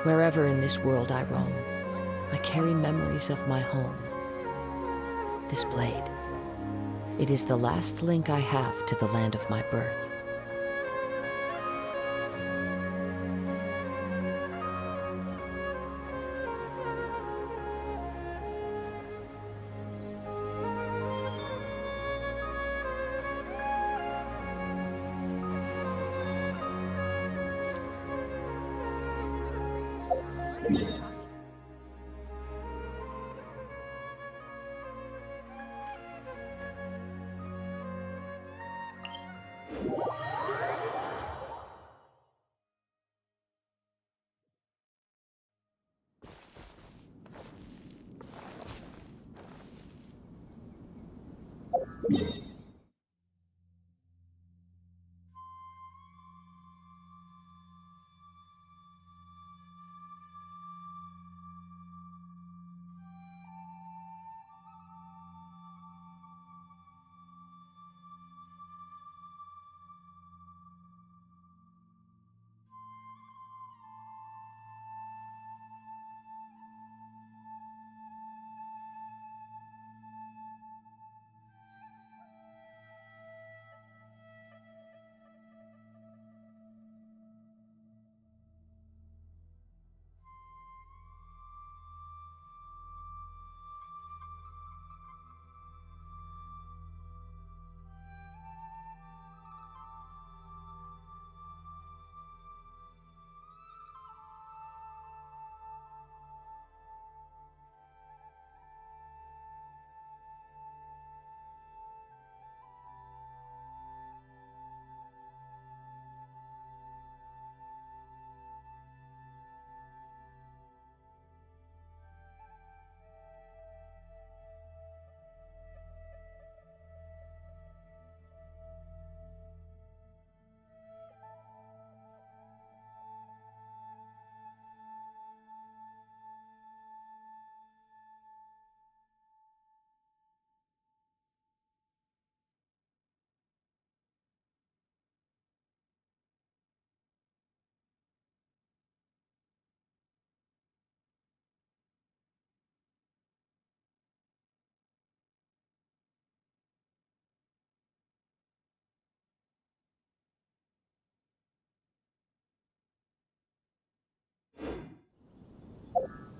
Wherever in this world I roam, I carry memories of my home. This blade, it is the last link I have to the land of my birth.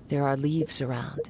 There are leaves around.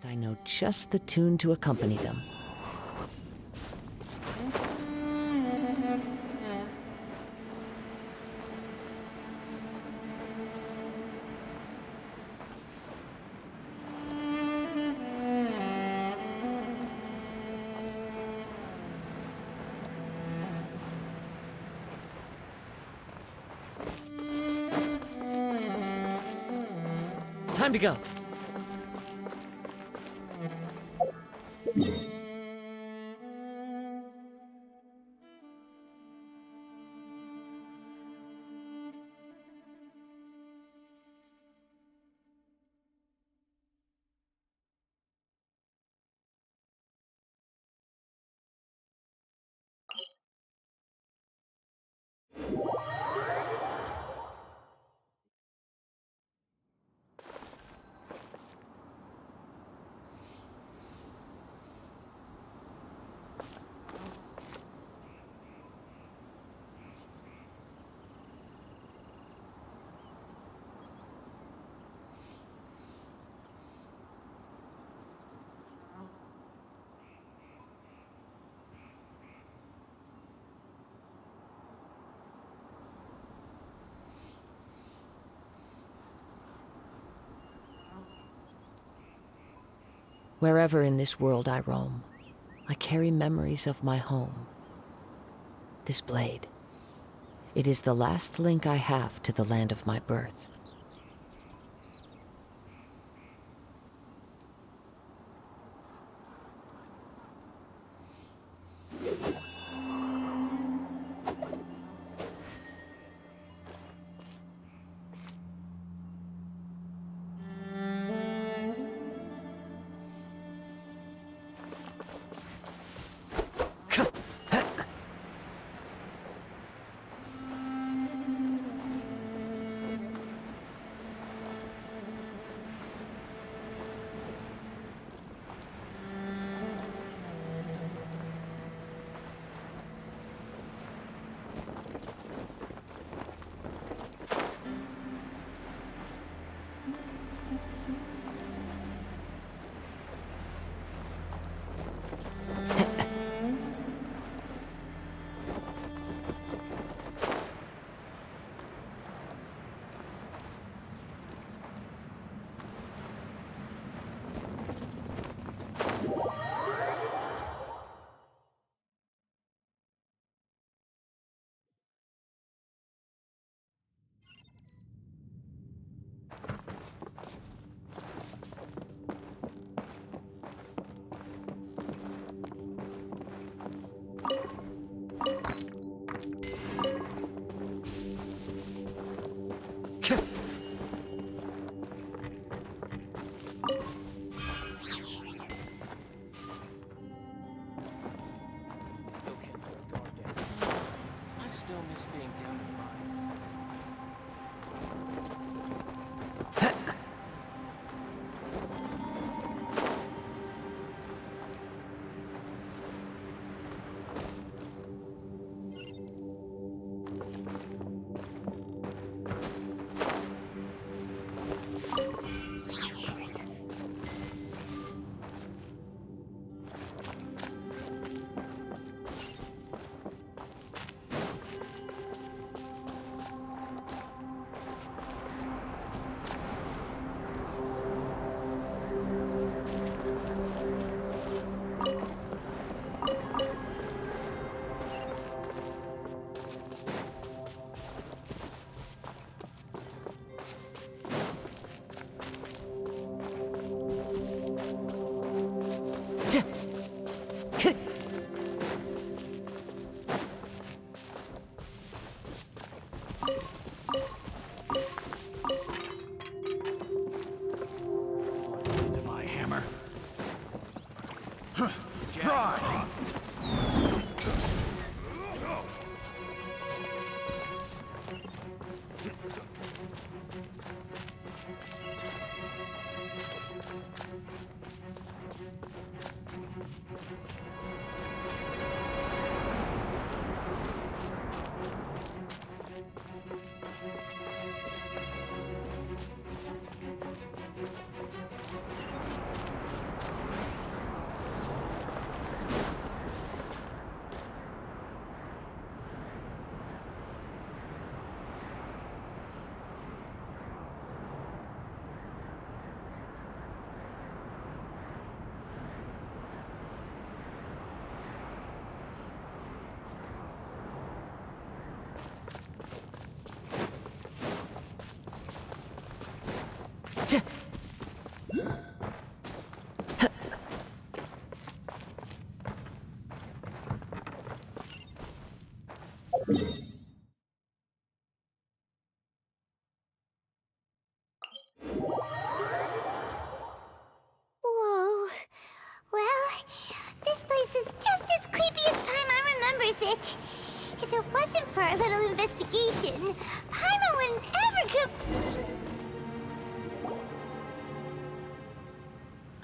I know just the tune to accompany them. Time to go. Wherever in this world I roam, I carry memories of my home. This blade, it is the last link I have to the land of my birth.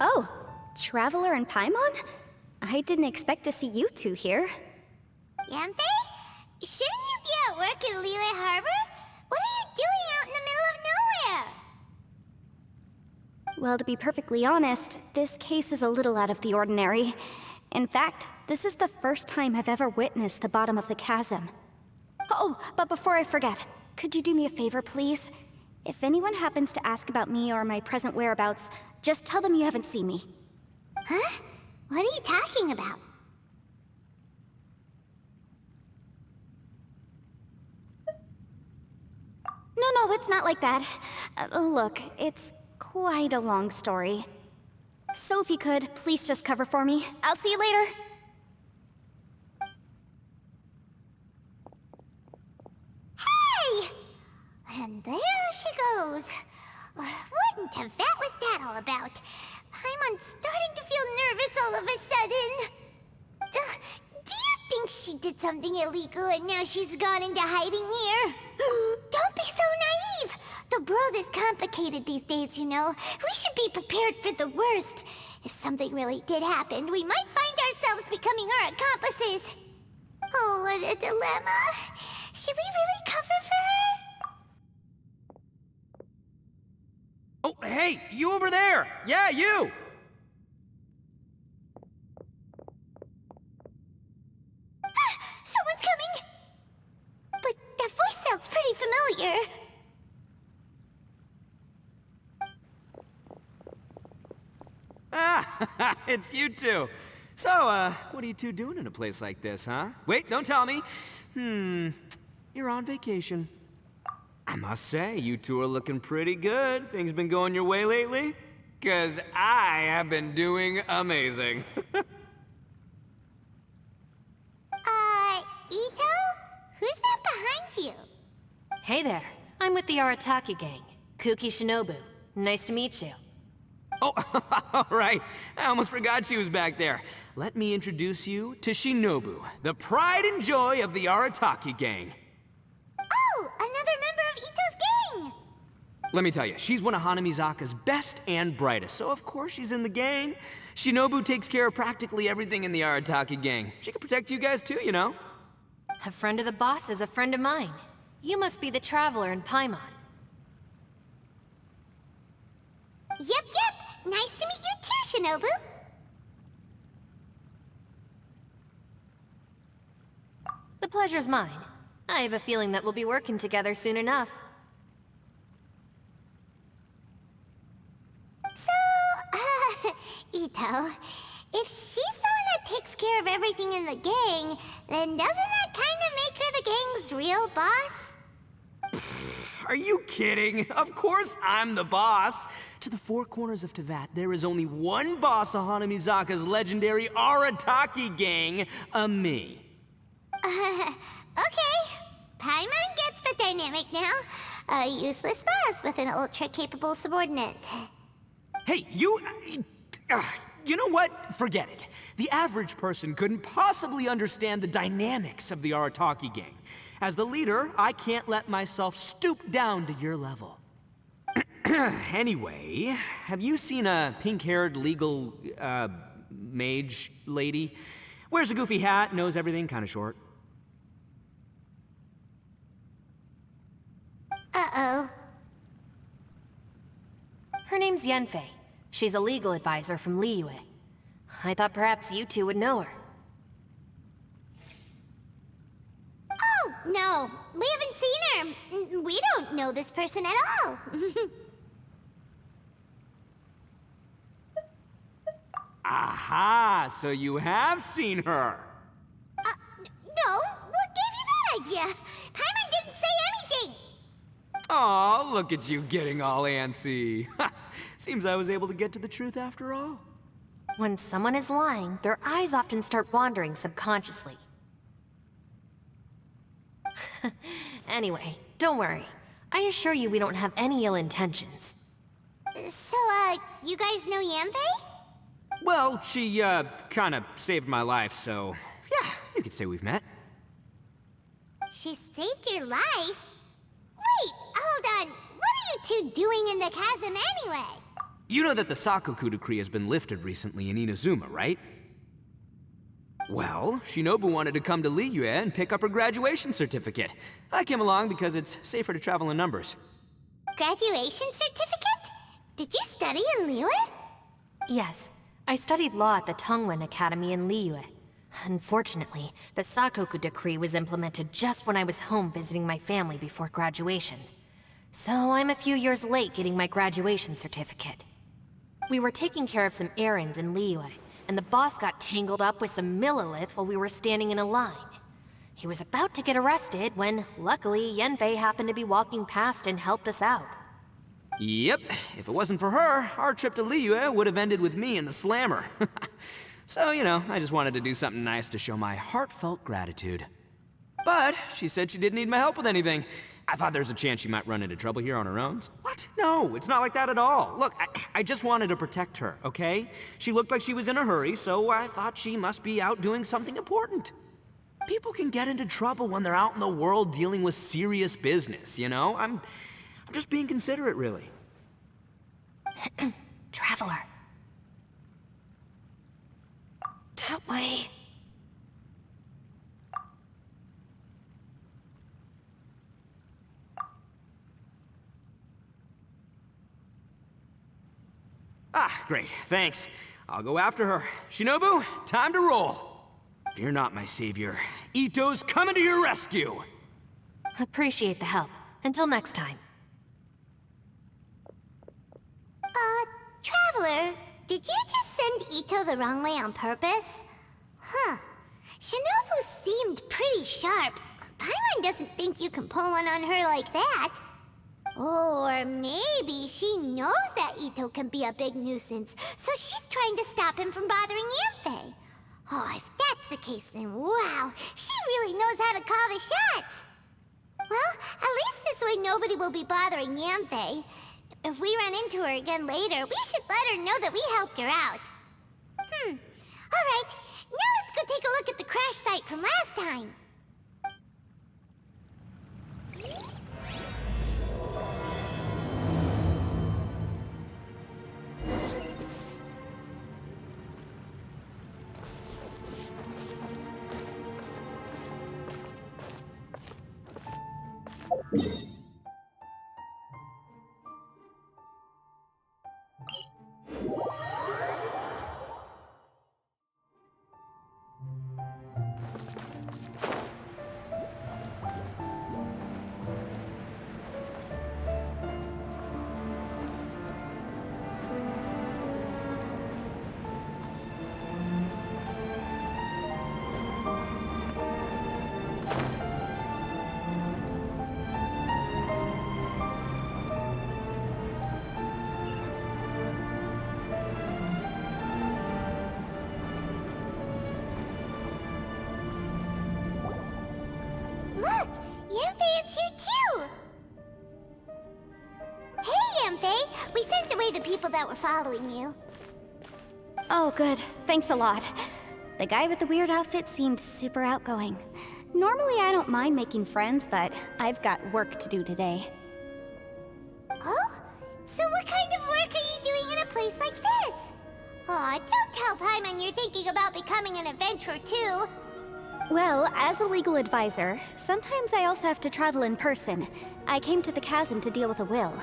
Oh, Traveler and Paimon? I didn't expect to see you two here. Yampe? Shouldn't you be at work in Liyue Harbor? What are you doing out in the middle of nowhere? Well, to be perfectly honest, this case is a little out of the ordinary. In fact, this is the first time I've ever witnessed the bottom of the chasm. Oh, but before I forget, could you do me a favor, please? If anyone happens to ask about me or my present whereabouts, just tell them you haven't seen me. Huh? What are you talking about? No, it's not like that. Look, it's quite a long story. So if you could, please just cover for me. I'll see you later. Hey! And there she goes. What in Teyvat was that all about? I'm starting to feel nervous all of a sudden. Do you think she did something illegal and now she's gone into hiding here? Don't be so naive! The world is complicated these days, you know. We should be prepared for the worst. If something really did happen, we might find ourselves becoming her accomplices. Oh, what a dilemma. Should we really cover for her? Oh, hey, you over there! Yeah, you! Someone's coming! But that voice sounds pretty familiar. Ah, it's you two. So, what are you two doing in a place like this, huh? Wait, don't tell me. You're on vacation. I must say, you two are looking pretty good. Things been going your way lately? 'Cause I have been doing amazing. Ito? Who's that behind you? Hey there, I'm with the Arataki gang. Kuki Shinobu. Nice to meet you. Oh, all right. I almost forgot she was back there. Let me introduce you to Shinobu, the pride and joy of the Arataki gang. Oh, another member of Ito's gang! Let me tell you, she's one of Hanamizaka's best and brightest, so of course she's in the gang. Shinobu takes care of practically everything in the Arataki gang. She can protect you guys too, you know? A friend of the boss is a friend of mine. You must be the Traveler in Paimon. Yep. Nice to meet you too, Shinobu. The pleasure's mine. I have a feeling that we'll be working together soon enough. So, Ito, if she's the one that takes care of everything in the gang, then doesn't that kind of make her the gang's real boss? Are you kidding? Of course I'm the boss. To the four corners of Teyvat, there is only one boss of Hanamizaka's legendary Arataki gang, me. Okay. Paimon gets the dynamic now. A useless boss with an ultra-capable subordinate. Hey, you know what? Forget it. The average person couldn't possibly understand the dynamics of the Arataki gang. As the leader, I can't let myself stoop down to your level. Anyway, have you seen a pink-haired legal, mage lady? Wears a goofy hat, knows everything, kinda short. Uh-oh. Her name's Yenfei. She's a legal advisor from Liyue. I thought perhaps you two would know her. Oh, no. We haven't seen her. We don't know this person at all. Aha! So you have seen her! No. What gave you that idea? Paimon didn't say anything. Aw, look at you getting all antsy. Seems I was able to get to the truth after all. When someone is lying, their eyes often start wandering subconsciously. Anyway, don't worry. I assure you we don't have any ill intentions. So, you guys know Yanfei? Well, she, kinda saved my life, so... yeah, you could say we've met. She saved your life? Wait, hold on. What are you two doing in the chasm anyway? You know that the Sakoku decree has been lifted recently in Inazuma, right? Well, Shinobu wanted to come to Liyue and pick up her graduation certificate. I came along because it's safer to travel in numbers. Graduation certificate? Did you study in Liyue? Yes, I studied law at the Tongwen Academy in Liyue. Unfortunately, the Sakoku decree was implemented just when I was home visiting my family before graduation. So I'm a few years late getting my graduation certificate. We were taking care of some errands in Liyue, and the boss got tangled up with some Millilith while we were standing in a line. He was about to get arrested when, luckily, Yanfei happened to be walking past and helped us out. Yep, if it wasn't for her, our trip to Liyue would have ended with me in the slammer. So, you know, I just wanted to do something nice to show my heartfelt gratitude. But she said she didn't need my help with anything. I thought there was a chance she might run into trouble here on her own. What? No, it's not like that at all. Look, I just wanted to protect her, okay? She looked like she was in a hurry, so I thought she must be out doing something important. People can get into trouble when they're out in the world dealing with serious business, you know? I'm just being considerate, really. Traveler. That way. Ah, great, thanks. I'll go after her. Shinobu, time to roll. Fear not, my savior. Ito's coming to your rescue! Appreciate the help. Until next time. Traveler, did you just send Ito the wrong way on purpose? Huh. Shinobu seemed pretty sharp. Paimon doesn't think you can pull one on her like that. Or maybe she knows that Ito can be a big nuisance, so she's trying to stop him from bothering Yanfei. Oh, if that's the case, then wow, she really knows how to call the shots. Well, at least this way nobody will be bothering Yanfei. If we run into her again later, we should let her know that we helped her out. Alright, now let's go take a look at the crash site from last time. Look! Yanfei is here too! Hey, Yanfei! We sent away the people that were following you. Oh, good. Thanks a lot. The guy with the weird outfit seemed super outgoing. Normally I don't mind making friends, but I've got work to do today. Oh? So what kind of work are you doing in a place like this? Aw, don't tell Paimon you're thinking about becoming an adventurer too. Well, as a legal advisor, sometimes I also have to travel in person. I came to the chasm to deal with a will.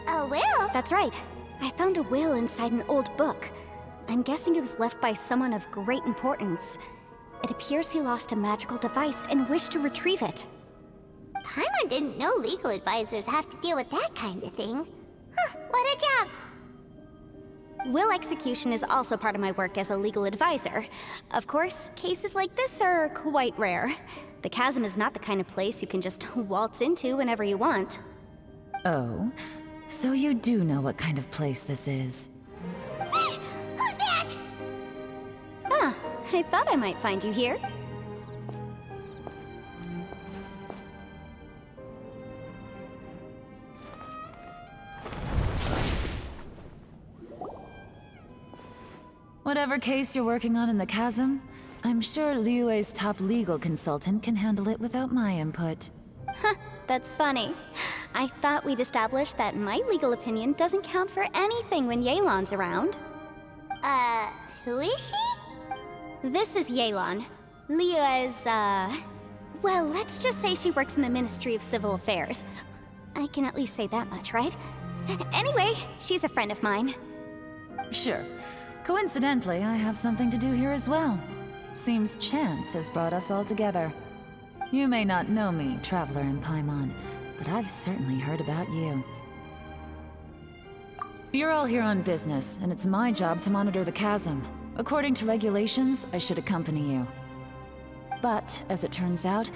A will? That's right. I found a will inside an old book. I'm guessing it was left by someone of great importance. It appears he lost a magical device and wished to retrieve it. Paimon didn't know legal advisors have to deal with that kind of thing. Huh, what a job! Will execution is also part of my work as a legal advisor. Of course, cases like this are quite rare. The chasm is not the kind of place you can just waltz into whenever you want. Oh, so you do know what kind of place this is. Who's that? Ah, I thought I might find you here. Whatever case you're working on in the chasm, I'm sure Liyue's top legal consultant can handle it without my input. That's funny. I thought we'd established that my legal opinion doesn't count for anything when Yelan's around. Who is she? This is Yelan. Leah is, well, let's just say she works in the Ministry of Civil Affairs. I can at least say that much, right? Anyway, she's a friend of mine. Sure. Coincidentally, I have something to do here as well. Seems chance has brought us all together. You may not know me, Traveler in Paimon, but I've certainly heard about you. You're all here on business, and it's my job to monitor the chasm. According to regulations, I should accompany you. But, as it turns out,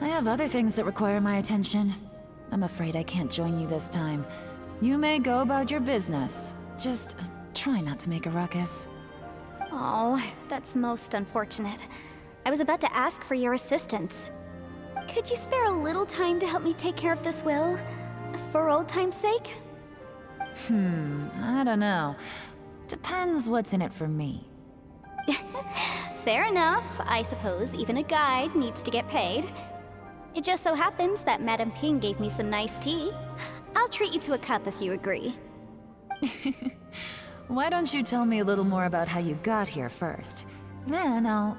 I have other things that require my attention. I'm afraid I can't join you this time. You may go about your business. Just try not to make a ruckus. Oh, that's most unfortunate. I was about to ask for your assistance. Could you spare a little time to help me take care of this will? For old time's sake? I don't know. Depends what's in it for me. Fair enough. I suppose even a guide needs to get paid. It just so happens that Madame Ping gave me some nice tea. I'll treat you to a cup if you agree. Why don't you tell me a little more about how you got here first? Then I'll...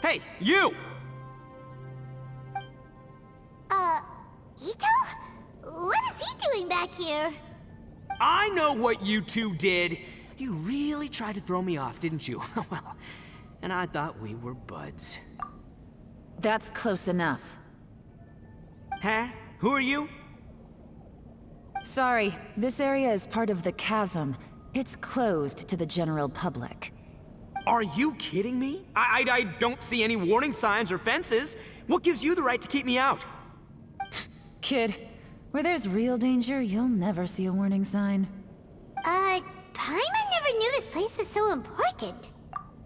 Hey, you! Ito? What is he doing back here? I know what you two did. You really tried to throw me off, didn't you? Well, and I thought we were buds. That's close enough. Huh? Who are you? Sorry, this area is part of the chasm. It's closed to the general public. Are you kidding me? I don't see any warning signs or fences. What gives you the right to keep me out? Kid, where there's real danger, you'll never see a warning sign. Paimon never knew this place was so important.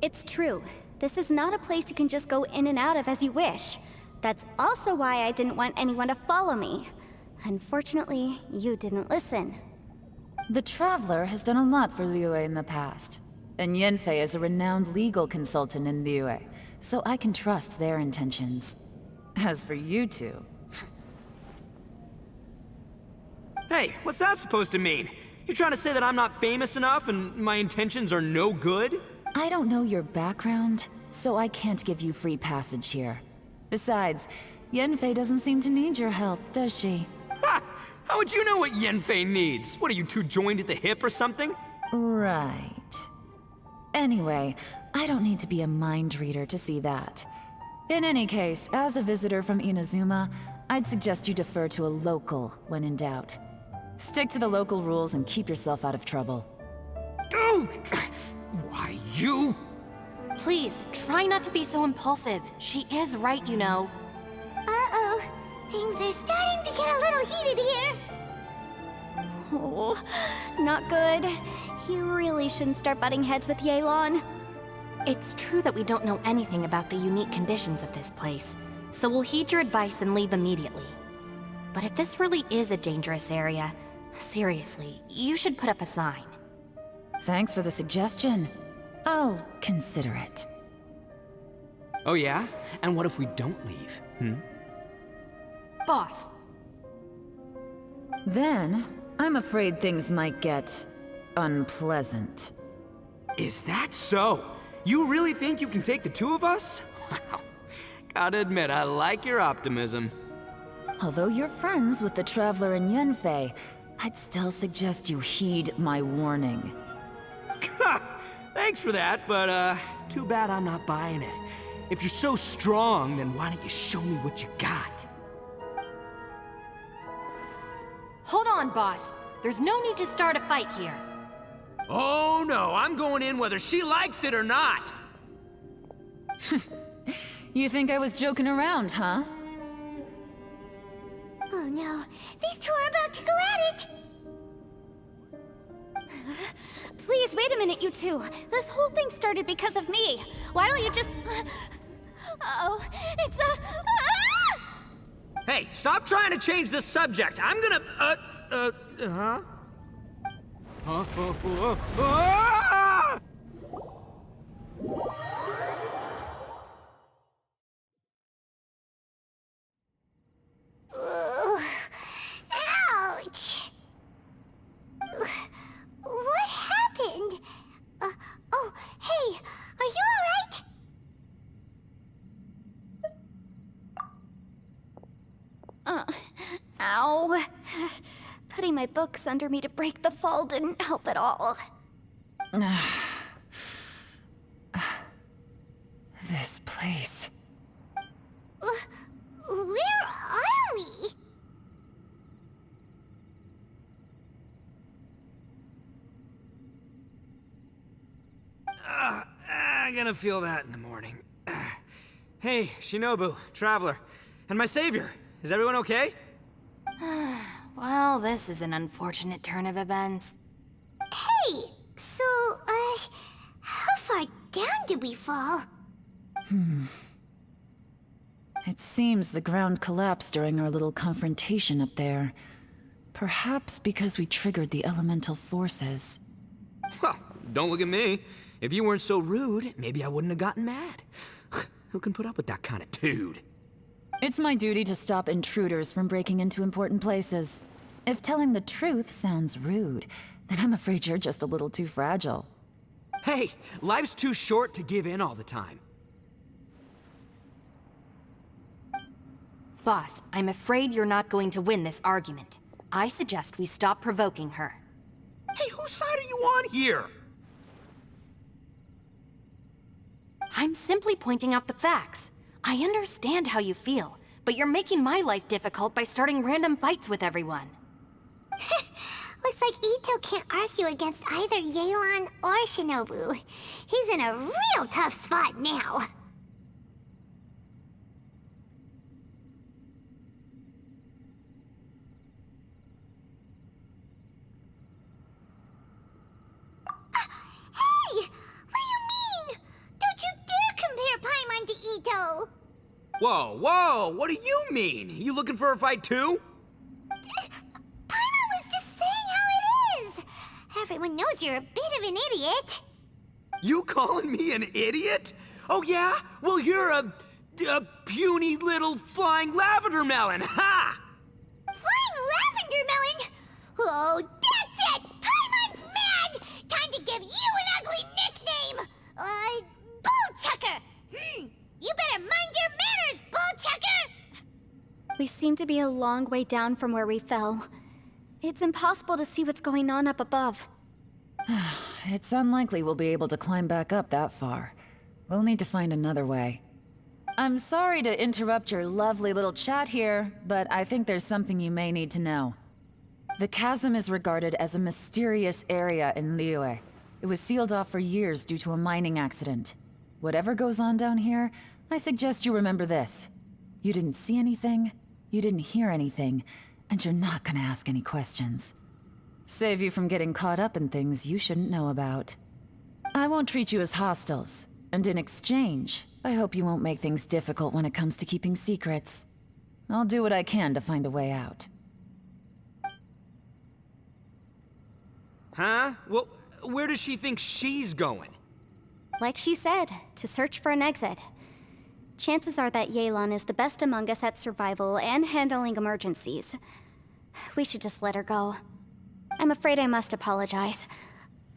It's true. This is not a place you can just go in and out of as you wish. That's also why I didn't want anyone to follow me. Unfortunately, you didn't listen. The Traveler has done a lot for Liyue in the past. And Yanfei is a renowned legal consultant in Liyue, so I can trust their intentions. As for you two... Hey, what's that supposed to mean? You trying to say that I'm not famous enough and my intentions are no good? I don't know your background, so I can't give you free passage here. Besides, Yanfei doesn't seem to need your help, does she? Ha! How would you know what Yanfei needs? What, are you two joined at the hip or something? Right. Anyway, I don't need to be a mind reader to see that. In any case, as a visitor from Inazuma, I'd suggest you defer to a local when in doubt. Stick to the local rules and keep yourself out of trouble. Oh! Why, you? Please, try not to be so impulsive. She is right, you know. Uh-oh. Things are starting to get a little heated here. Oh, not good. He really shouldn't start butting heads with Yelan. It's true that we don't know anything about the unique conditions of this place, so we'll heed your advice and leave immediately. But if this really is a dangerous area, seriously, you should put up a sign. Thanks for the suggestion. I'll consider it. Oh yeah? And what if we don't leave? Boss, Then, I'm afraid things might get... unpleasant. Is that so? You really think you can take the two of us? Wow. Gotta admit, I like your optimism. Although you're friends with the Traveler and Yanfei, I'd still suggest you heed my warning. Thanks for that, but too bad I'm not buying it. If you're so strong, then why don't you show me what you got? hold on, boss. There's no need to start a fight here. Oh no, I'm going in whether she likes it or not. You think I was joking around, huh? Oh no, these two are about to go at it! Please, wait a minute, you two. This whole thing started because of me. Why don't you just... Uh-oh, it's a... Ah! Hey, stop trying to change the subject. I'm gonna, huh? Ah! Ugh. Ow! my books under me to break the fall didn't help at all. This place. Where are we? I'm gonna feel that in the morning. Hey, Shinobu, Traveler, and my savior. Is everyone okay? Well, this is an unfortunate turn of events. Hey, so, how far down did we fall? It seems the ground collapsed during our little confrontation up there. Perhaps because we triggered the elemental forces. Well, don't look at me. If you weren't so rude, maybe I wouldn't have gotten mad. Who can put up with that kind of dude? It's my duty to stop intruders from breaking into important places. If telling the truth sounds rude, then I'm afraid you're just a little too fragile. Hey, life's too short to give in all the time. Boss, I'm afraid you're not going to win this argument. I suggest we stop provoking her. Hey, whose side are you on here? I'm simply pointing out the facts. I understand how you feel, but you're making my life difficult by starting random fights with everyone. Looks like Ito can't argue against either Yelan or Shinobu. He's in a real tough spot now. Hey! What do you mean? Don't you dare compare Paimon to Ito! Whoa, whoa, what do you mean? You looking for a fight too? Paimon was just saying how it is! Everyone knows you're a bit of an idiot. You calling me an idiot? Oh yeah? Well, you're a puny little flying lavender melon, ha! Flying lavender melon? Oh, that's it! Paimon's mad! Time to give you an ugly nickname! Bullchucker! You better mind your manners, Bullchucker! We seem to be a long way down from where we fell. It's impossible to see what's going on up above. It's unlikely we'll be able to climb back up that far. We'll need to find another way. I'm sorry to interrupt your lovely little chat here, but I think there's something you may need to know. The chasm is regarded as a mysterious area in Liyue. It was sealed off for years due to a mining accident. Whatever goes on down here, I suggest you remember this. You didn't see anything, you didn't hear anything, and you're not gonna ask any questions. Save you from getting caught up in things you shouldn't know about. I won't treat you as hostiles, and in exchange, I hope you won't make things difficult when it comes to keeping secrets. I'll do what I can to find a way out. Huh? Well, where does she think she's going? Like she said, to search for an exit. Chances are that Yelan is the best among us at survival and handling emergencies. We should just let her go. I'm afraid I must apologize.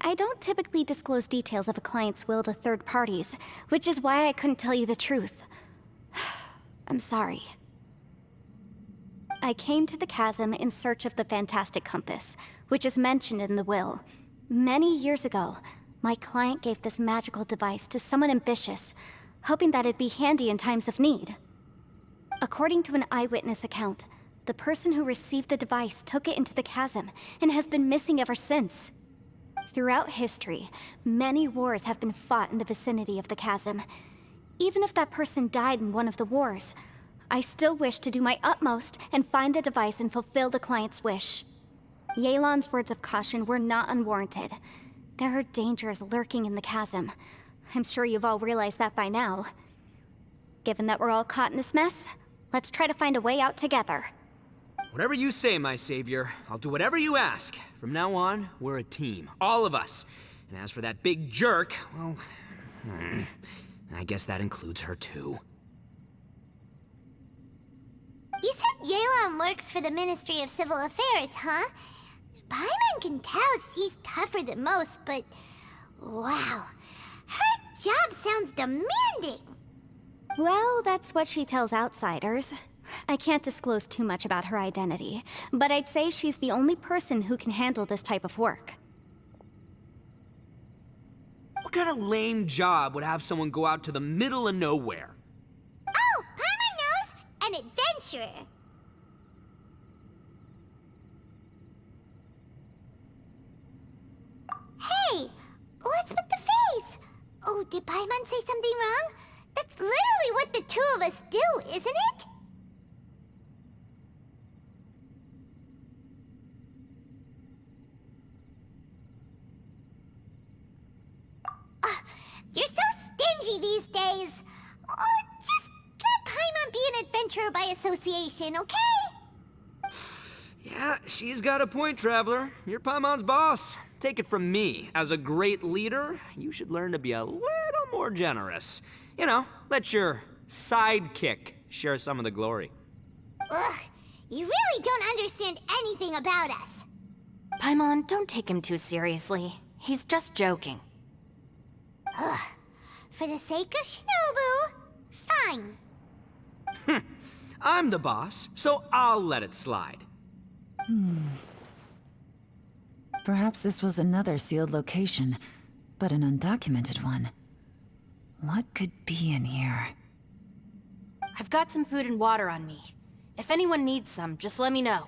I don't typically disclose details of a client's will to third parties, which is why I couldn't tell you the truth. I'm sorry. I came to the chasm in search of the Fantastic Compass, which is mentioned in the will. Many years ago, my client gave this magical device to someone ambitious, hoping that it'd be handy in times of need. According to an eyewitness account, the person who received the device took it into the chasm and has been missing ever since. Throughout history, many wars have been fought in the vicinity of the chasm. Even if that person died in one of the wars, I still wish to do my utmost and find the device and fulfill the client's wish. Yelan's words of caution were not unwarranted. There are dangers lurking in the chasm. I'm sure you've all realized that by now. Given that we're all caught in this mess, let's try to find a way out together. Whatever you say, my savior, I'll do whatever you ask. From now on, we're a team. All of us. And as for that big jerk, well, I guess that includes her too. You said Yelan works for the Ministry of Civil Affairs, huh? Paimon can tell she's tougher than most, but... wow. Her job sounds demanding. Well, that's what she tells outsiders. I can't disclose too much about her identity, but I'd say she's the only person who can handle this type of work. What kind of lame job would have someone go out to the middle of nowhere? Oh, Paimon knows! An adventurer. Hey, what's with the face? Oh, did Paimon say something wrong? That's literally what the two of us do, isn't it? You're so stingy these days. Oh, just let Paimon be an adventurer by association, okay? Yeah, she's got a point, Traveler. You're Paimon's boss. Take it from me. As a great leader, you should learn to be a little more generous. You know, let your sidekick share some of the glory. Ugh, you really don't understand anything about us. Paimon, don't take him too seriously. He's just joking. For the sake of Shinobu, fine. I'm the boss, so I'll let it slide. Perhaps this was another sealed location, but an undocumented one. What could be in here? I've got some food and water on me. If anyone needs some, just let me know.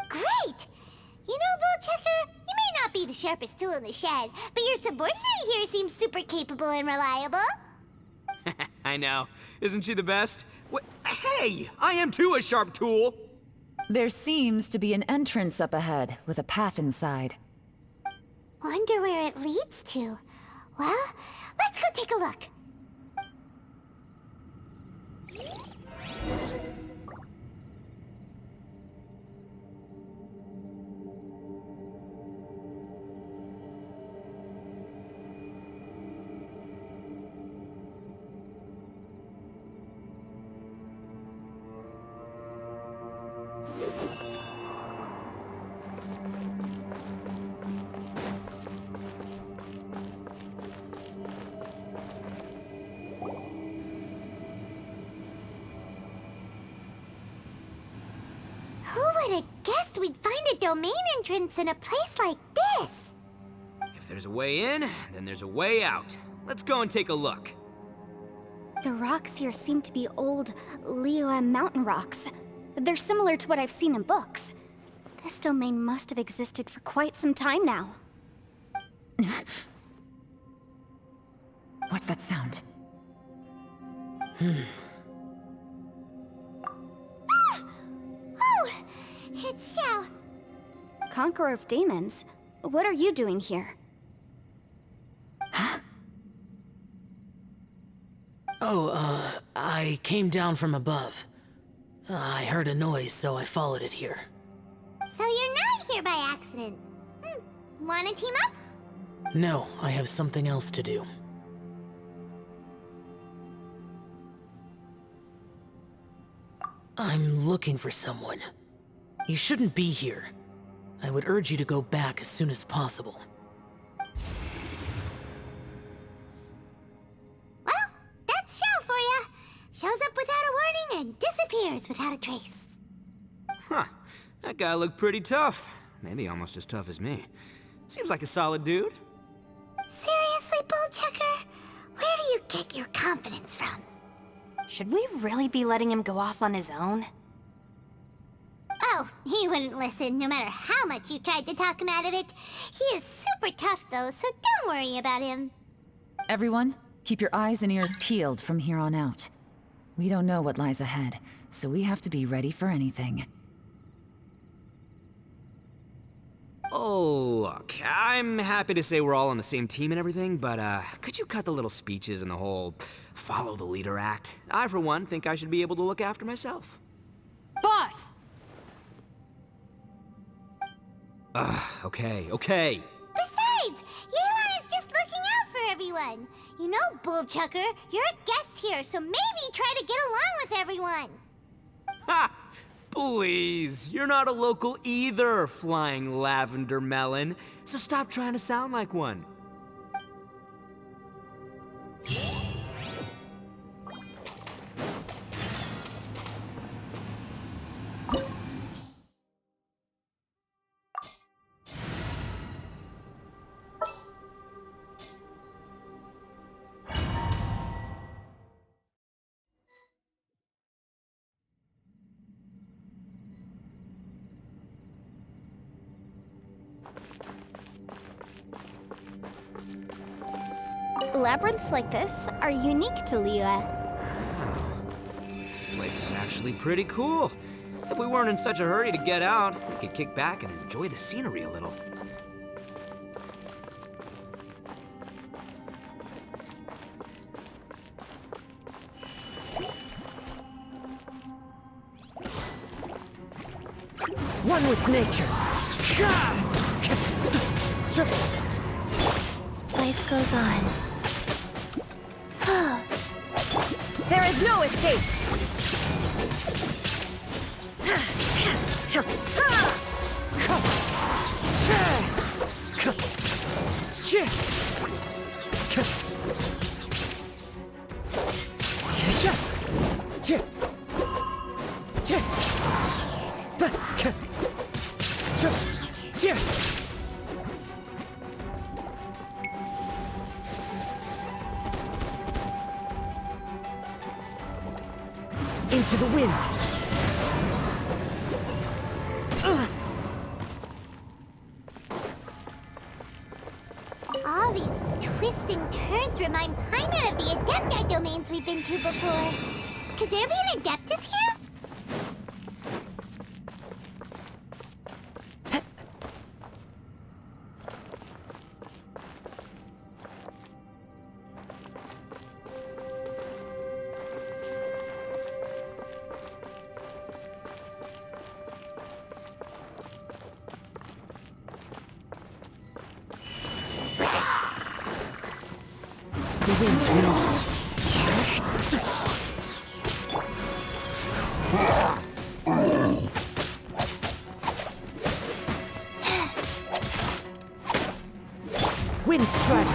Great! You know, Bullchecker, you may not be the sharpest tool in the shed, but your subordinate here seems super capable and reliable. I know. Isn't she the best? Hey, I am too a sharp tool. There seems to be an entrance up ahead, with a path inside. Wonder where it leads to. Well, let's go take a look. Who would have guessed we'd find a domain entrance in a place like this? If there's a way in, then there's a way out. Let's go and take a look. The rocks here seem to be old Liyue mountain rocks. They're similar to what I've seen in books. This domain must have existed for quite some time now. What's that sound? Oh, it's Xiao. Conqueror of Demons, what are you doing here? I came down from above. I heard a noise, so I followed it here. So you're not here by accident. Wanna team up? No, I have something else to do. I'm looking for someone. You shouldn't be here. I would urge you to go back as soon as possible. Well, that's Xiao for ya. Shows up without a warning and disappears without a trace. Huh. That guy looked pretty tough. Maybe almost as tough as me. Seems like a solid dude. Seriously, Bullchecker? Where do you get your confidence from? Should we really be letting him go off on his own? Oh, he wouldn't listen no matter how much you tried to talk him out of it. He is super tough though, so don't worry about him. Everyone, keep your eyes and ears peeled from here on out. We don't know what lies ahead, so we have to be ready for anything. Oh, look, I'm happy to say we're all on the same team and everything, but could you cut the little speeches and the whole follow the leader act? I, for one, think I should be able to look after myself. Boss! Okay. Besides, Yelan is just looking out for everyone. You know, Bullchucker, you're a guest here, so maybe try to get along with everyone. Ha! Please, you're not a local either, flying lavender melon, so stop trying to sound like one. Labyrinths like this are unique to Liyue. This place is actually pretty cool. If we weren't in such a hurry to get out, we could kick back and enjoy the scenery a little. One with nature. Life goes on. There is no escape! Into the wind. All these twists and turns remind Paimon of the Adepti domains we've been to before. Could there be an Adeptus here? The wind knows me. Wind strike.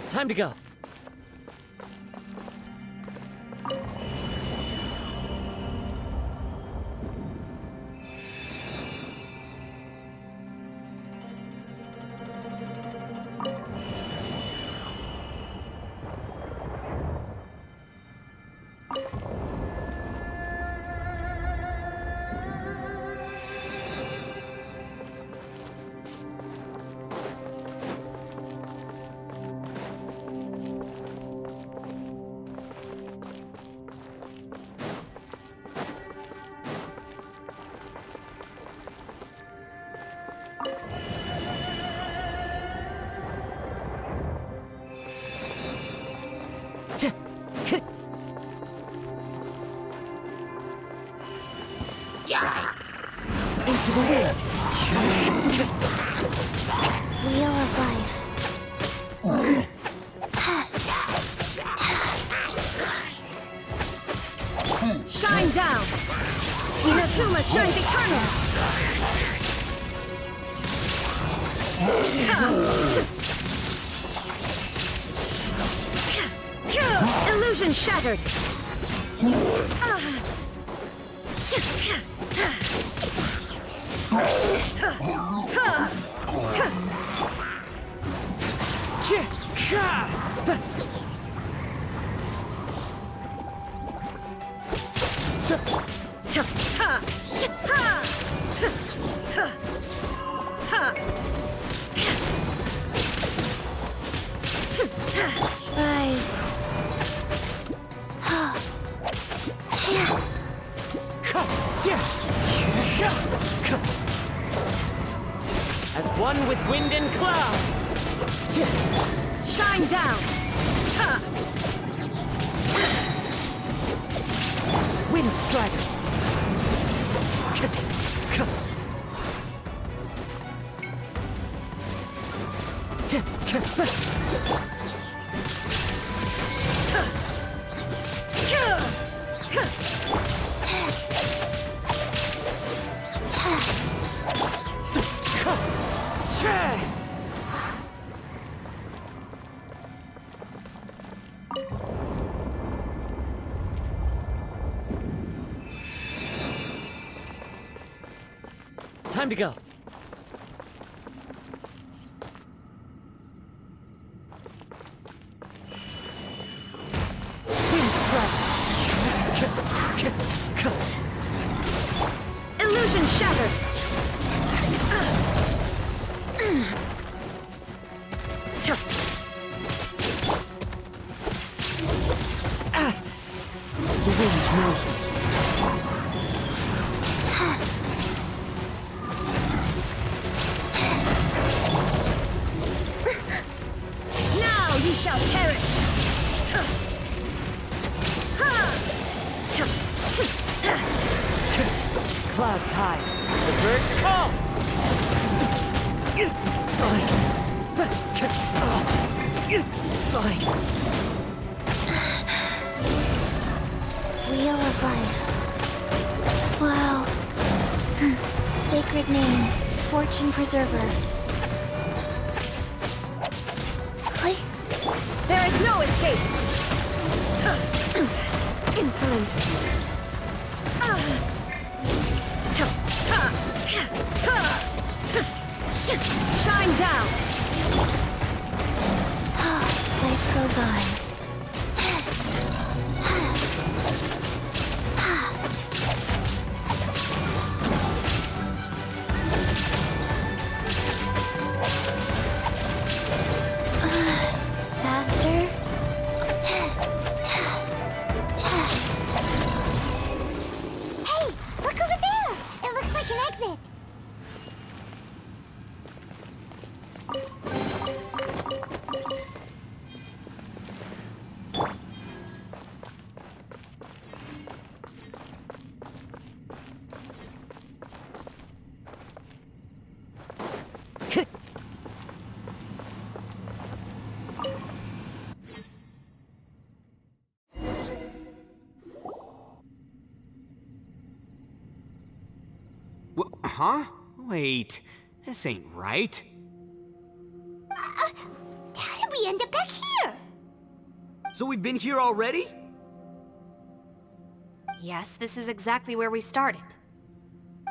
Time to go. Into the wind. Wheel of life. Shine down! Inazuma shines eternal! Illusion shattered! Rise. As one with wind and cloud. Shine down! Wind strider. Time to go. Wind strike. Illusion shattered! The wind knows me. Now you shall perish! Clouds high. The birds call. It's fine. It's fine. Wheel of life. Wow. Sacred name. Fortune preserver. Click. There is no escape! Insolent! Shine down! Life goes on. Faster. Hey, look over there! It looks like an exit. Huh? Wait, this ain't right. How did we we end up back here? So we've been here already? Yes, this is exactly where we started.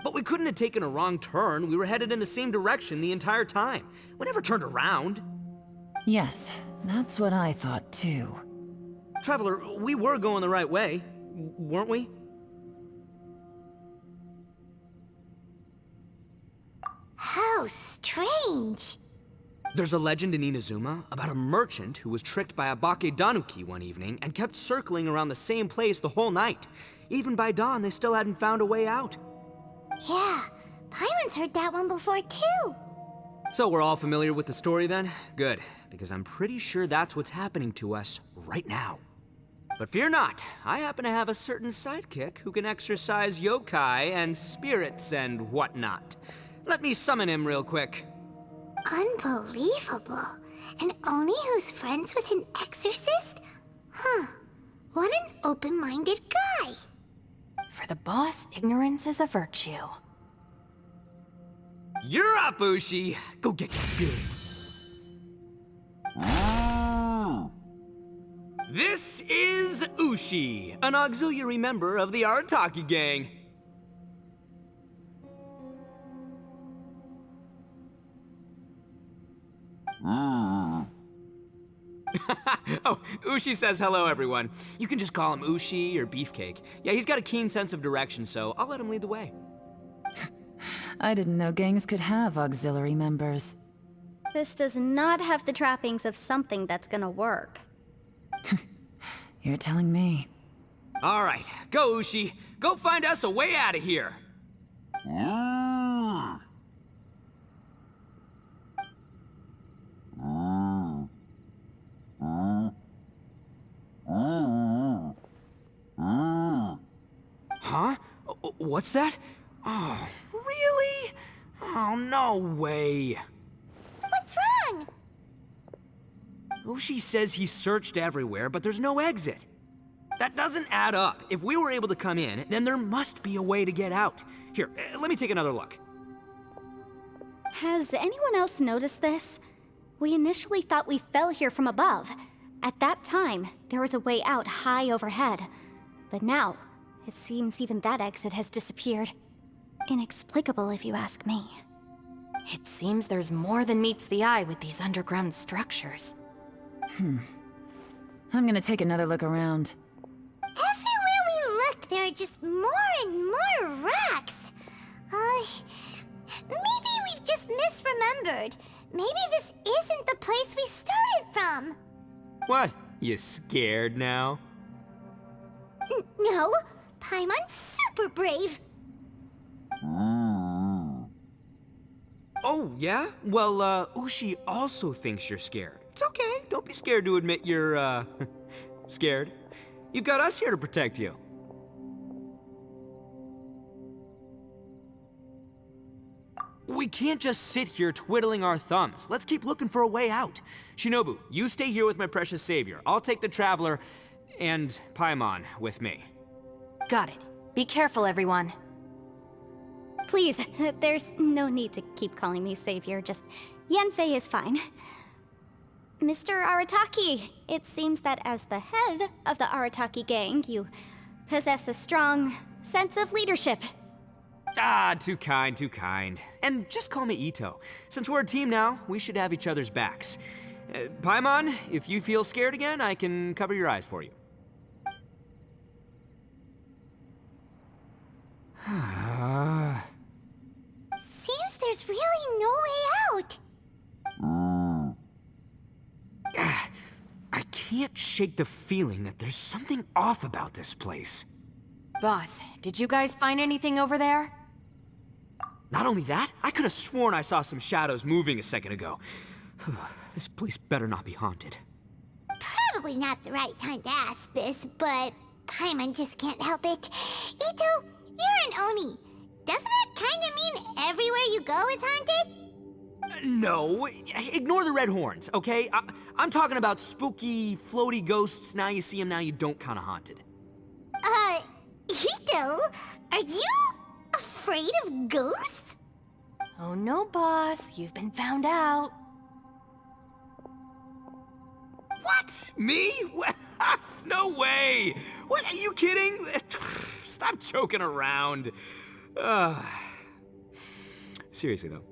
But we couldn't have taken a wrong turn. We were headed in the same direction the entire time. We never turned around. Yes, that's what I thought too. Traveler, we were going the right way, weren't we? How strange. There's a legend in Inazuma about a merchant who was tricked by a Bakedanuki one evening and kept circling around the same place the whole night. Even by dawn, they still hadn't found a way out. Yeah, Paimon's heard that one before too. So we're all familiar with the story then? Good, because I'm pretty sure that's what's happening to us right now. But fear not, I happen to have a certain sidekick who can exercise yokai and spirits and whatnot. Let me summon him real quick. Unbelievable. And Oni who's friends with an exorcist? Huh. What an open-minded guy. For the boss, ignorance is a virtue. You're up, Ushi! Go get your spirit. This is Ushi, an auxiliary member of the Arataki gang. Oh, Ushi says hello, everyone. You can just call him Ushi or Beefcake. Yeah, he's got a keen sense of direction, so I'll let him lead the way. I didn't know gangs could have auxiliary members. This does not have the trappings of something that's gonna work. You're telling me. All right, go, Ushi. Go find us a way out of here. Huh? What's that? Oh, really? Oh, no way. What's wrong? Ushi says he searched everywhere, but there's no exit. That doesn't add up. If we were able to come in, then there must be a way to get out. Here, let me take another look. Has anyone else noticed this? We initially thought we fell here from above. At that time, there was a way out high overhead. But now, it seems even that exit has disappeared. Inexplicable, if you ask me. It seems there's more than meets the eye with these underground structures. I'm gonna take another look around. Everywhere we look, there are just more and more rocks. Maybe we've just misremembered. Maybe this isn't the place we started from. What? You scared now? No, Paimon's super brave. Oh, yeah? Well, Ushi also thinks you're scared. It's okay. Don't be scared to admit you're, scared. You've got us here to protect you. We can't just sit here twiddling our thumbs. Let's keep looking for a way out. Shinobu, you stay here with my precious savior. I'll take the Traveler and Paimon with me. Got it. Be careful, everyone. Please, there's no need to keep calling me savior, just Yanfei is fine. Mr. Arataki, it seems that as the head of the Arataki gang, you possess a strong sense of leadership. Ah, too kind, too kind. And just call me Ito. Since we're a team now, we should have each other's backs. Paimon, if you feel scared again, I can cover your eyes for you. Seems there's really no way out. I can't shake the feeling that there's something off about this place. Boss, did you guys find anything over there? Not only that, I could have sworn I saw some shadows moving a second ago. This place better not be haunted. Probably not the right time to ask this, but Paimon just can't help it. Ito, you're an Oni. Doesn't that kinda mean everywhere you go is haunted? No, ignore the red horns, okay? I'm talking about spooky, floaty ghosts, now you see them, now you don't kinda haunted. Ito, are you afraid of ghosts? Oh no, boss. You've been found out. What? Me? No way! What, are you kidding? Stop joking around. Seriously, though.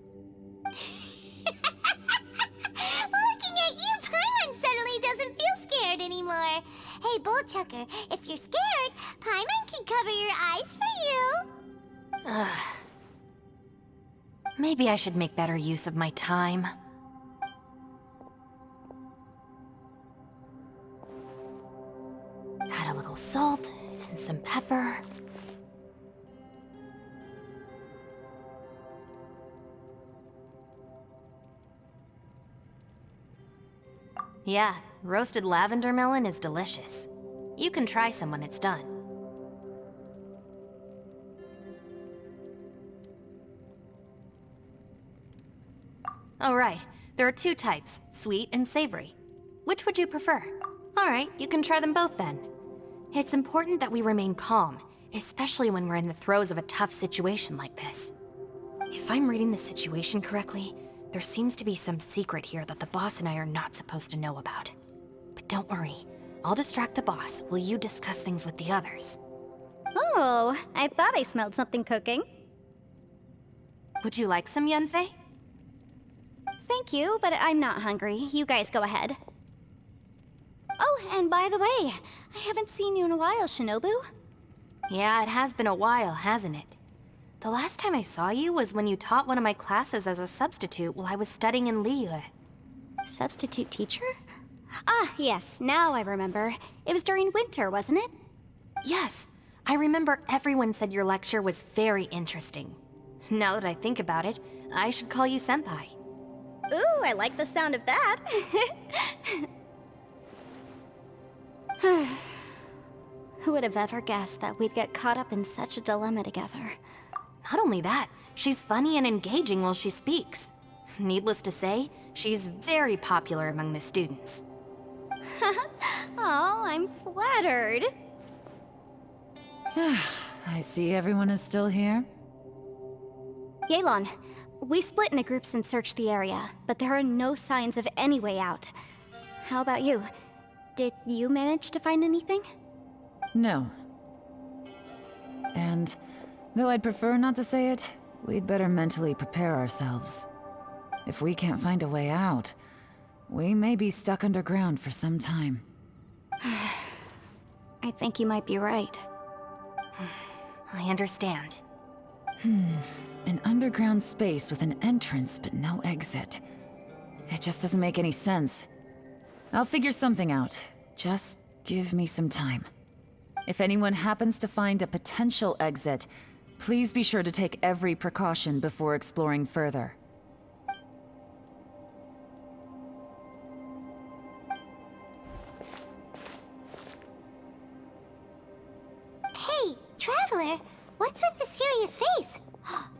Looking at you, Paimon suddenly doesn't feel scared anymore. Hey, Bullchucker, if you're scared, Paimon can cover your eyes for you. Maybe I should make better use of my time. Add a little salt and some pepper. Yeah, roasted lavender melon is delicious. You can try some when it's done. Oh right, there are two types, sweet and savory. Which would you prefer? Alright, you can try them both then. It's important that we remain calm, especially when we're in the throes of a tough situation like this. If I'm reading the situation correctly, there seems to be some secret here that the boss and I are not supposed to know about. But don't worry, I'll distract the boss while you discuss things with the others. Oh, I thought I smelled something cooking. Would you like some Yunfei? Thank you, but I'm not hungry. You guys go ahead. Oh, and by the way, I haven't seen you in a while, Shinobu. Yeah, it has been a while, hasn't it? The last time I saw you was when you taught one of my classes as a substitute while I was studying in Liyue. Substitute teacher? Ah, yes, now I remember. It was during winter, wasn't it? Yes, I remember everyone said your lecture was very interesting. Now that I think about it, I should call you Senpai. Ooh, I like the sound of that. Who would have ever guessed that we'd get caught up in such a dilemma together? Not only that, she's funny and engaging while she speaks. Needless to say, she's very popular among the students. Oh, I'm flattered. I see everyone is still here. Yelan, we split into groups and searched the area, but there are no signs of any way out. How about you? Did you manage to find anything? No. And though I'd prefer not to say it, we'd better mentally prepare ourselves. If we can't find a way out, we may be stuck underground for some time. I think you might be right. I understand. An underground space with an entrance but no exit. It just doesn't make any sense. I'll figure something out. Just give me some time. If anyone happens to find a potential exit, please be sure to take every precaution before exploring further. Hey, Traveler, what's with the serious face?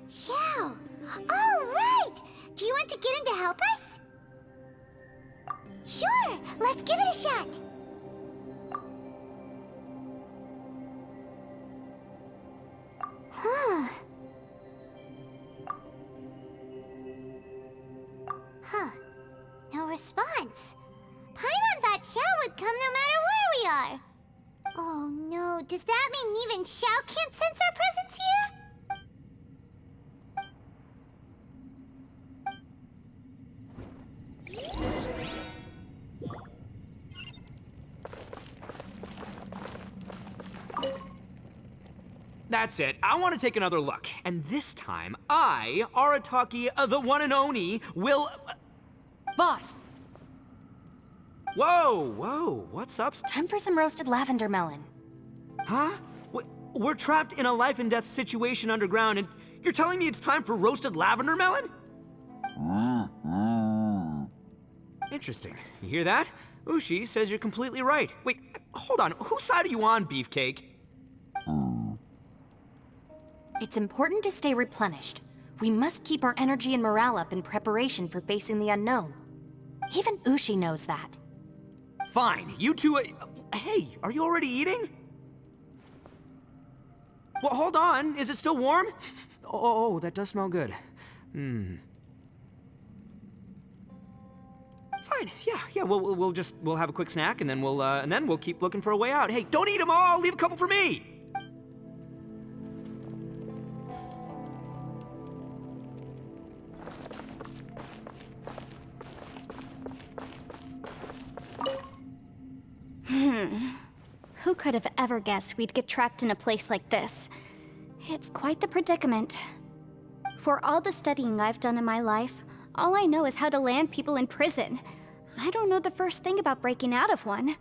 Xiao! Oh, right! Do you want to get in to help us? Sure, let's give it a shot. Huh. No response. Paimon thought Xiao would come no matter where we are. Oh no, does that mean even Xiao can't sense our presence here? That's it. I want to take another look. And this time, I, Arataki, the one and only, will... Boss, Whoa, what's up? time for some roasted lavender melon. Huh? We're trapped in a life and death situation underground, and you're telling me it's time for roasted lavender melon? Interesting. You hear that? Ushi says you're completely right. Wait, hold on. Whose side are you on, Beefcake? It's important to stay replenished. We must keep our energy and morale up in preparation for facing the unknown. Even Ushi knows that. Fine, you two... hey, are you already eating? Well, hold on. Is it still warm? Oh, that does smell good. Fine. Yeah. We'll have a quick snack, and then we'll keep looking for a way out. Hey, don't eat them all. Leave a couple for me. Who could have ever guessed we'd get trapped in a place like this? It's quite the predicament. For all the studying I've done in my life, all I know is how to land people in prison. I don't know the first thing about breaking out of one.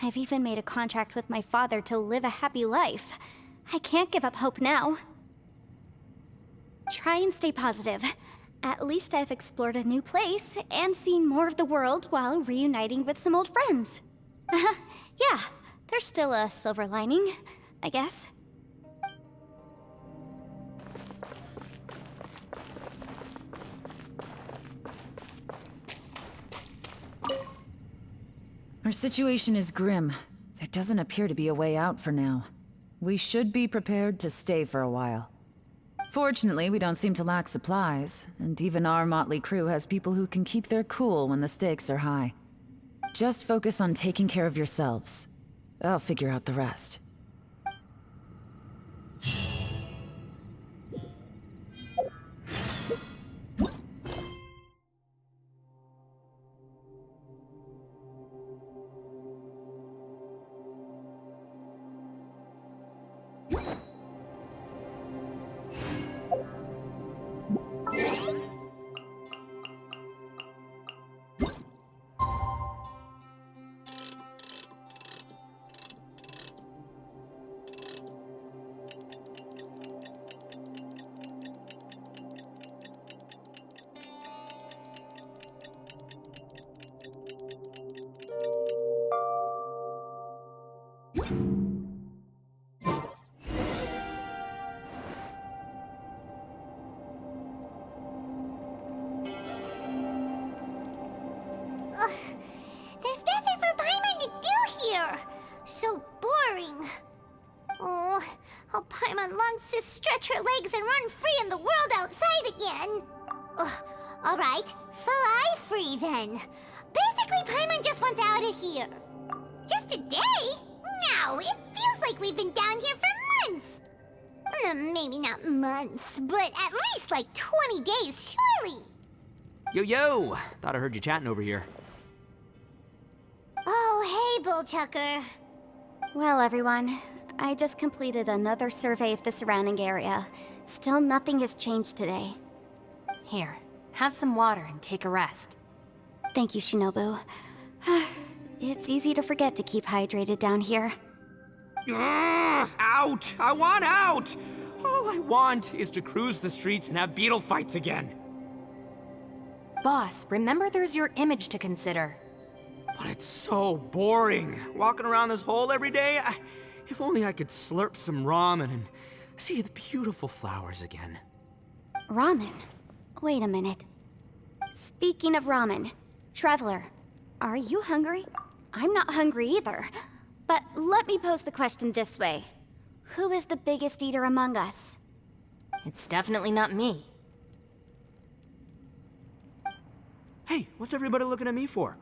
I've even made a contract with my father to live a happy life. I can't give up hope now. Try and stay positive. At least I've explored a new place and seen more of the world while reuniting with some old friends. Yeah, there's still a silver lining, I guess. Our situation is grim. There doesn't appear to be a way out for now. We should be prepared to stay for a while. Fortunately, we don't seem to lack supplies, and even our motley crew has people who can keep their cool when the stakes are high. Just focus on taking care of yourselves. I'll figure out the rest. There's nothing for Paimon to do here. So boring. Oh, how Paimon longs to stretch her legs and run free in the world outside again. All right, fly free then. Basically, Paimon just wants out of here. Just a day? No, it feels like we've been down here for months. Maybe not months, but at least like 20 days, surely. Yo! Thought I heard you chatting over here. Oh, hey, Bullchucker. Well, everyone, I just completed another survey of the surrounding area. Still nothing has changed today. Here, have some water and take a rest. Thank you, Shinobu. It's easy to forget to keep hydrated down here. Out! I want out! All I want is to cruise the streets and have beetle fights again. Boss, remember there's your image to consider. But it's so boring, walking around this hole every day. If only I could slurp some ramen and see the beautiful flowers again. Ramen? Wait a minute. Speaking of ramen, Traveler, are you hungry? I'm not hungry either. But let me pose the question this way. Who is the biggest eater among us? It's definitely not me. Hey, what's everybody looking at me for?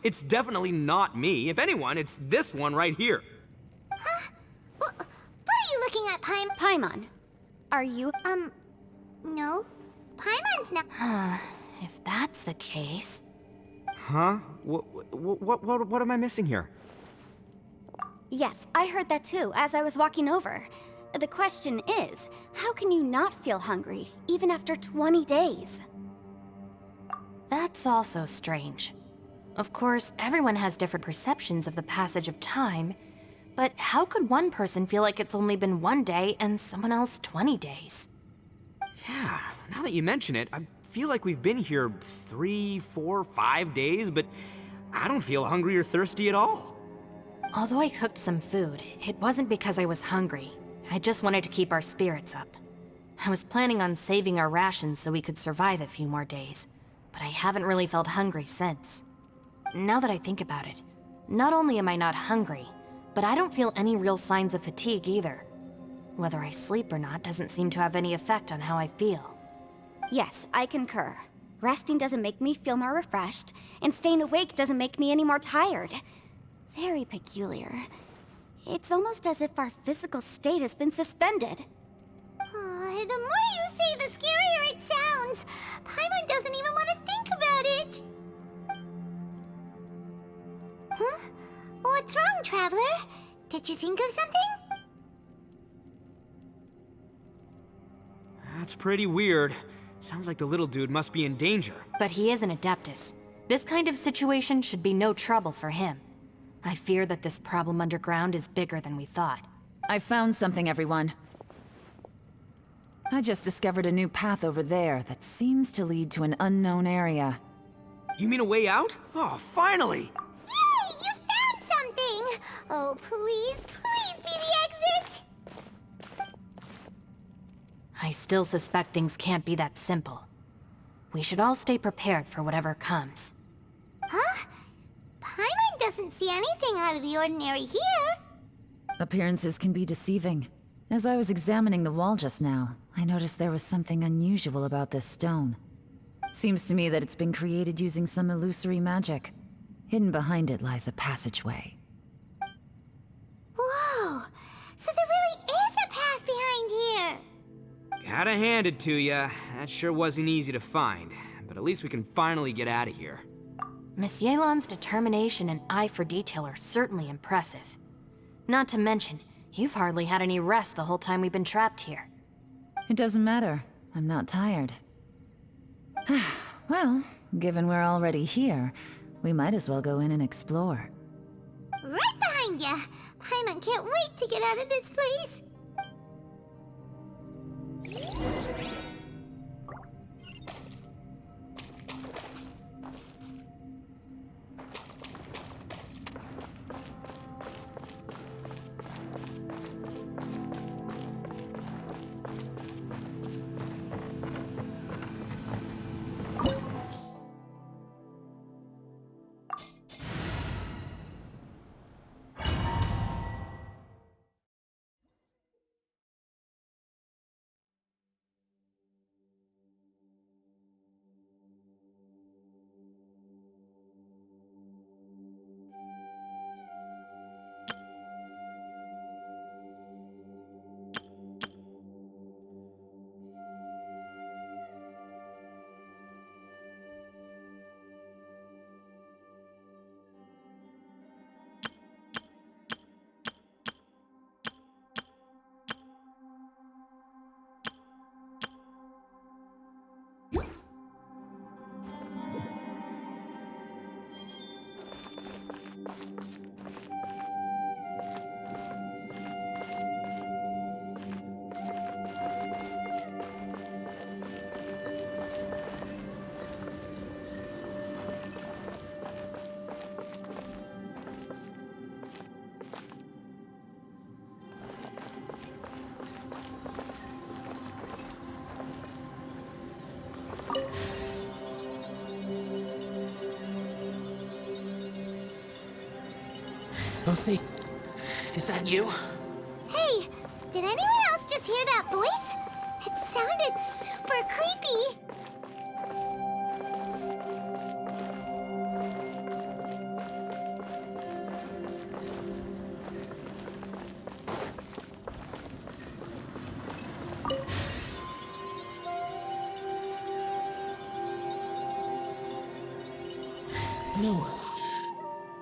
It's definitely not me. If anyone, it's this one right here. Huh? What are you looking at, Paimon, are you... No. Paimon's not... If that's the case... Huh? What am I missing here? Yes, I heard that too, as I was walking over. The question is, how can you not feel hungry, even after 20 days? That's also strange. Of course, everyone has different perceptions of the passage of time, but how could one person feel like it's only been 1 day and someone else 20 days? Yeah, now that you mention it, I feel like we've been here 3, 4, 5 days, but I don't feel hungry or thirsty at all. Although I cooked some food, it wasn't because I was hungry. I just wanted to keep our spirits up. I was planning on saving our rations so we could survive a few more days, but I haven't really felt hungry since. Now that I think about it, not only am I not hungry, but I don't feel any real signs of fatigue either. Whether I sleep or not doesn't seem to have any effect on how I feel. Yes, I concur. Resting doesn't make me feel more refreshed, and staying awake doesn't make me any more tired. Very peculiar. It's almost as if our physical state has been suspended. The more you say, the scarier it sounds. Paimon doesn't even want to think about it. Huh? What's wrong, Traveler? Did you think of something? That's pretty weird. Sounds like the little dude must be in danger. But he is an Adeptus. This kind of situation should be no trouble for him. I fear that this problem underground is bigger than we thought. I found something, everyone. I just discovered a new path over there that seems to lead to an unknown area. You mean a way out? Oh, finally! Yay! You found something! Oh, please, please be the exit! I still suspect things can't be that simple. We should all stay prepared for whatever comes. Huh? Paimon doesn't see anything out of the ordinary here. Appearances can be deceiving. As I was examining the wall just now, I noticed there was something unusual about this stone. Seems to me that it's been created using some illusory magic. Hidden behind it lies a passageway. Whoa! So there really is a path behind here! Gotta hand it to ya. That sure wasn't easy to find. But at least we can finally get out of here. Miss Yelan's determination and eye for detail are certainly impressive. Not to mention, you've hardly had any rest the whole time we've been trapped here. It doesn't matter. I'm not tired. Well, given we're already here, we might as well go in and explore. Right behind ya! Paimon can't wait to get out of this place! Lucy, is that you? Hey, did anyone else just hear that voice? It sounded super creepy. No.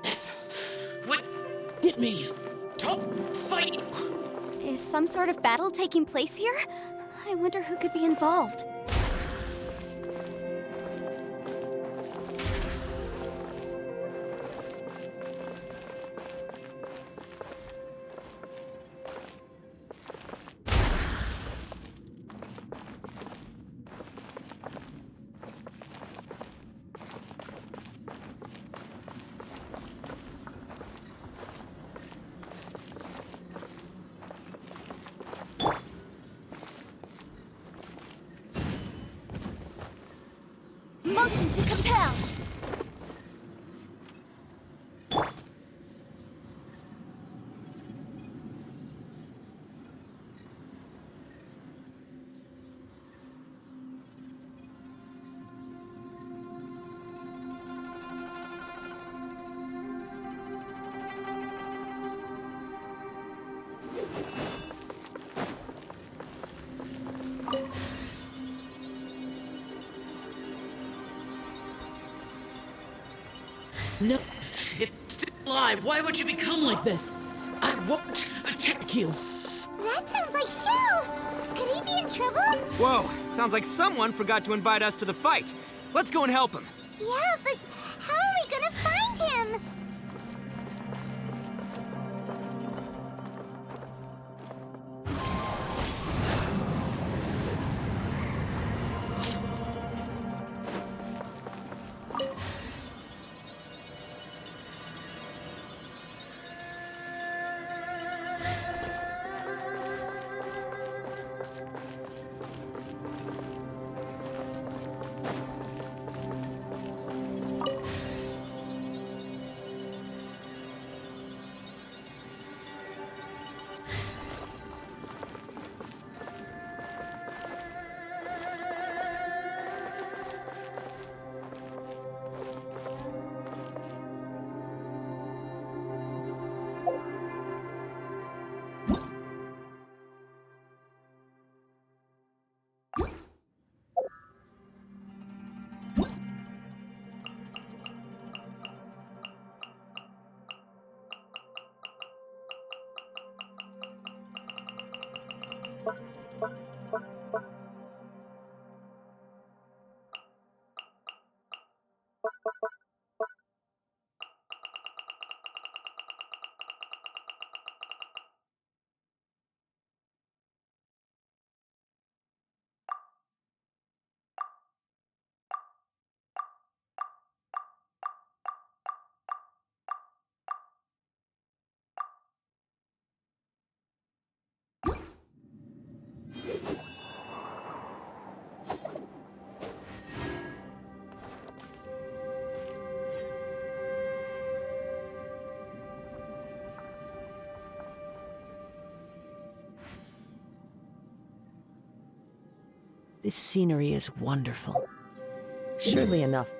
This would hit me. Don't fight. Is some sort of battle taking place here? I wonder who could be involved. Motion to compel! No, it's still alive. Why would you become like this? I won't attack you. That sounds like Shell! Could he be in trouble? Whoa, sounds like someone forgot to invite us to the fight. Let's go and help him. Yeah, but how are we gonna find him? This scenery is wonderful. Surely enough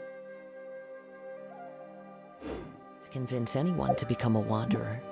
to convince anyone to become a wanderer.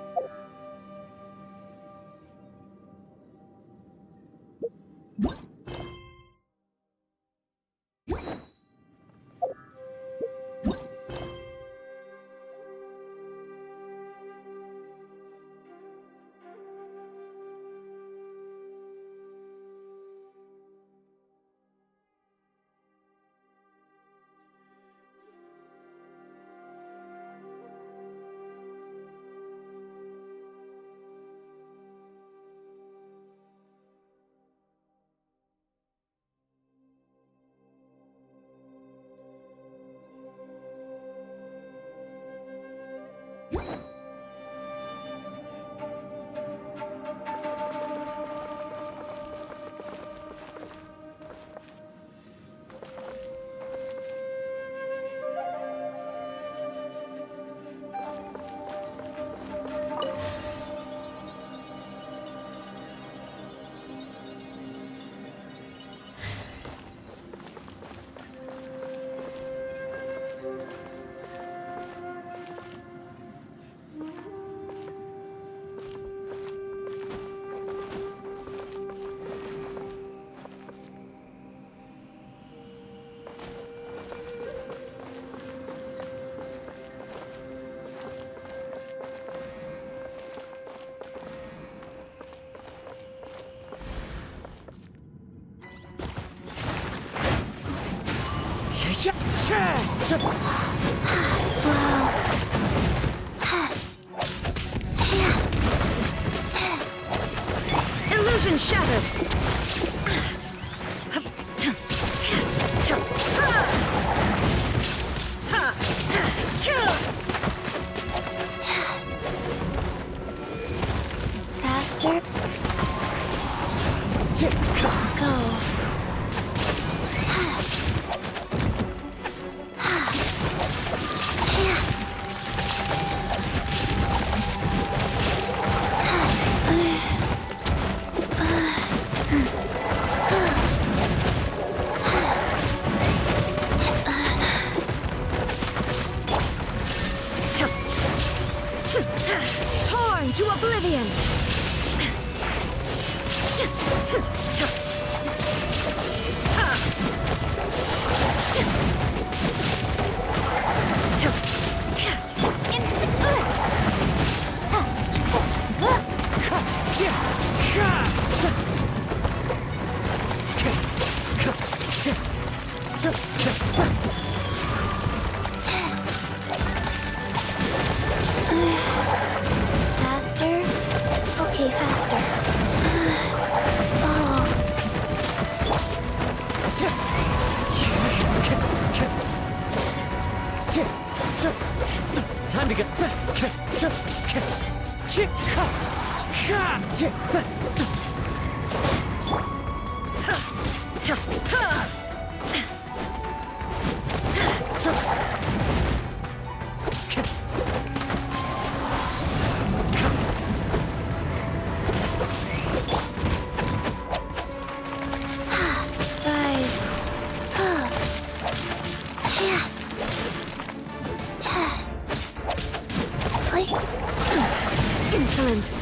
Illusion shattered! Faster. Go. Faster? Okay, faster. Oh. Time to get. Rise. Yeah. Play. Insolent.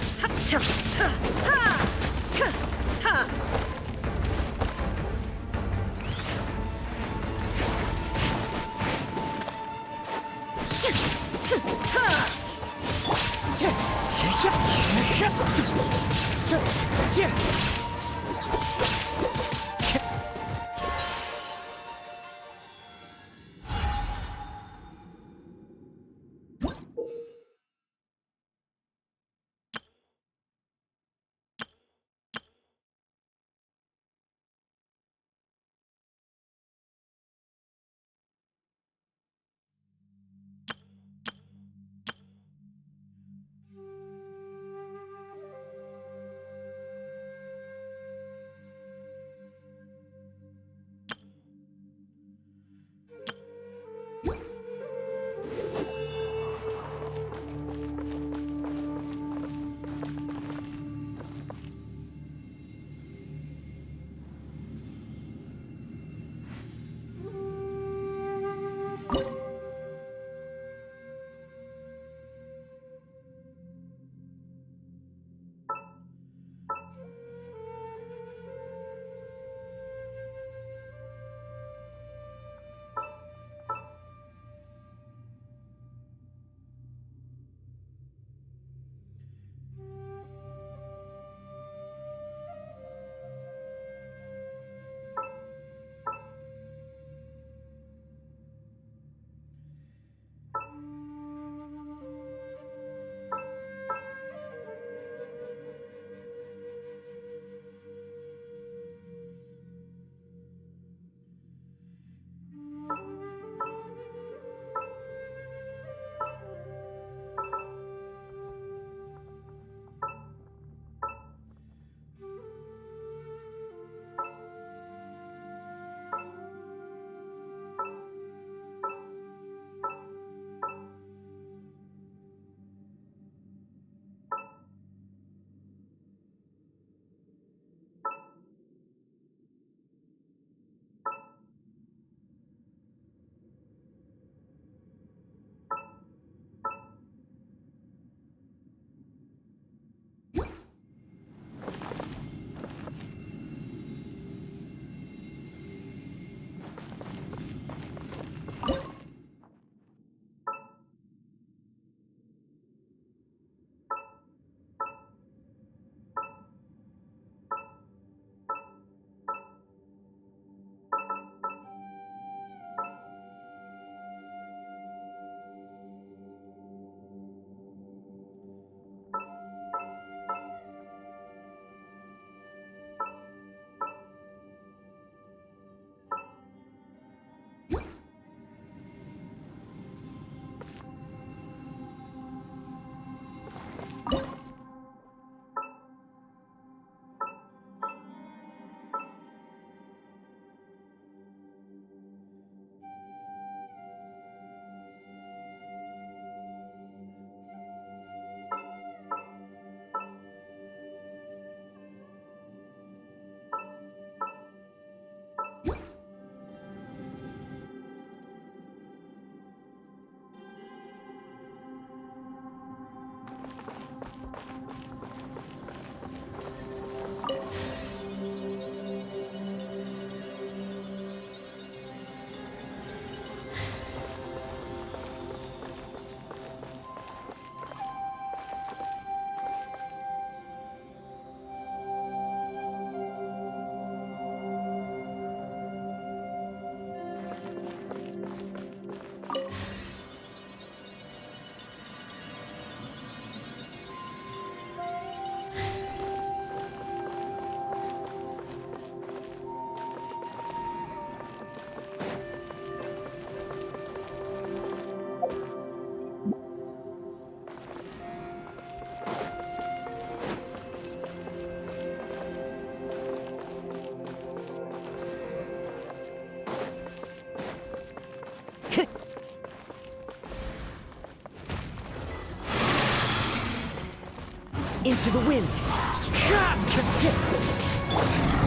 into the wind.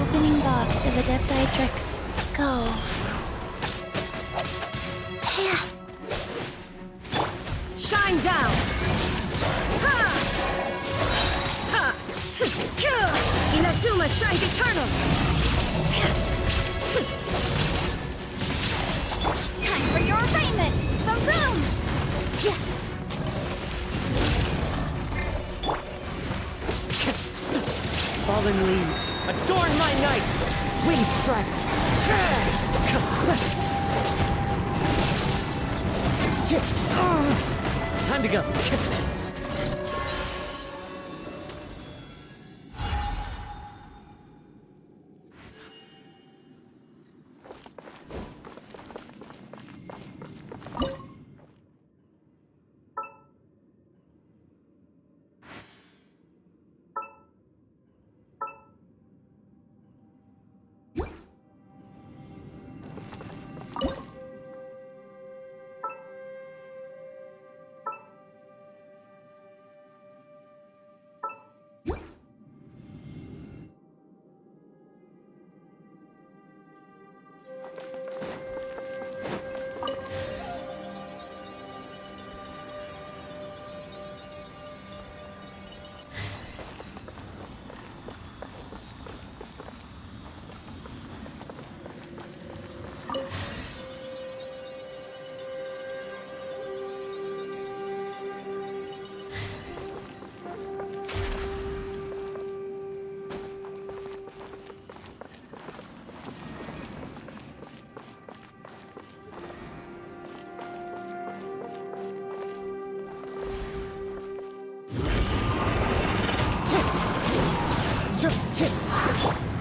Opening box of Adepti-Trix. Go. Shine down! Ha! Ha! Inazuma shines eternal! Time for your arraignment! Boom! Fallen leaves, adorn my night! Wind strike! Time to go.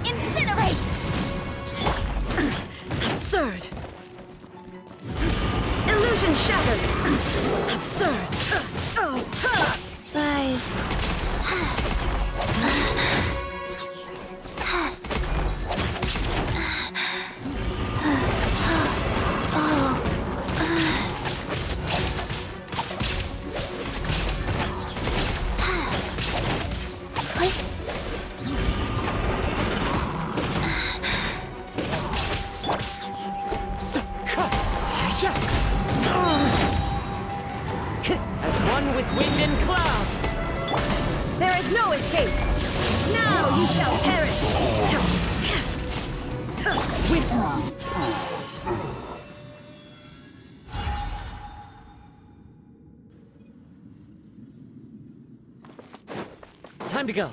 Incinerate! Absurd! Illusion shattered! Absurd! Rise. As one with wind and cloud! There is no escape! Now you shall perish! Time to go.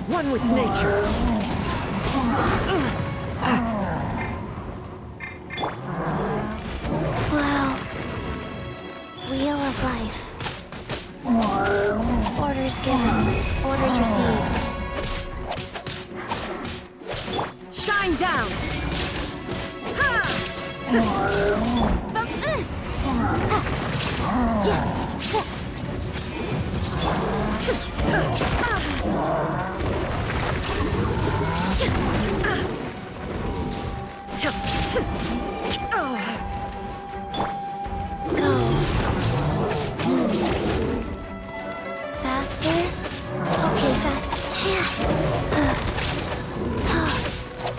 One with nature. Wow. Wheel of life. Orders given. Orders received. Shine down! Ha! Faster? Okay, faster.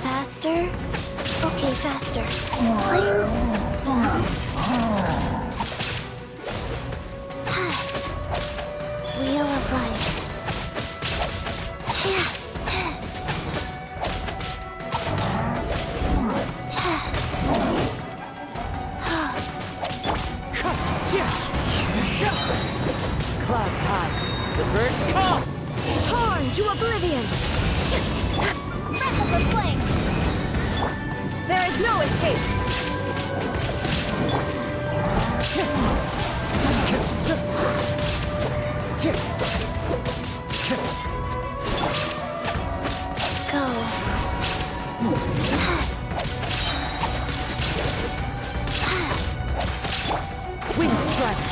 Faster? Okay, faster. Wheel of Life. Clouds high. The birds call. Torn to oblivion. Breath of the flame! There is no escape. Go. Wind strike.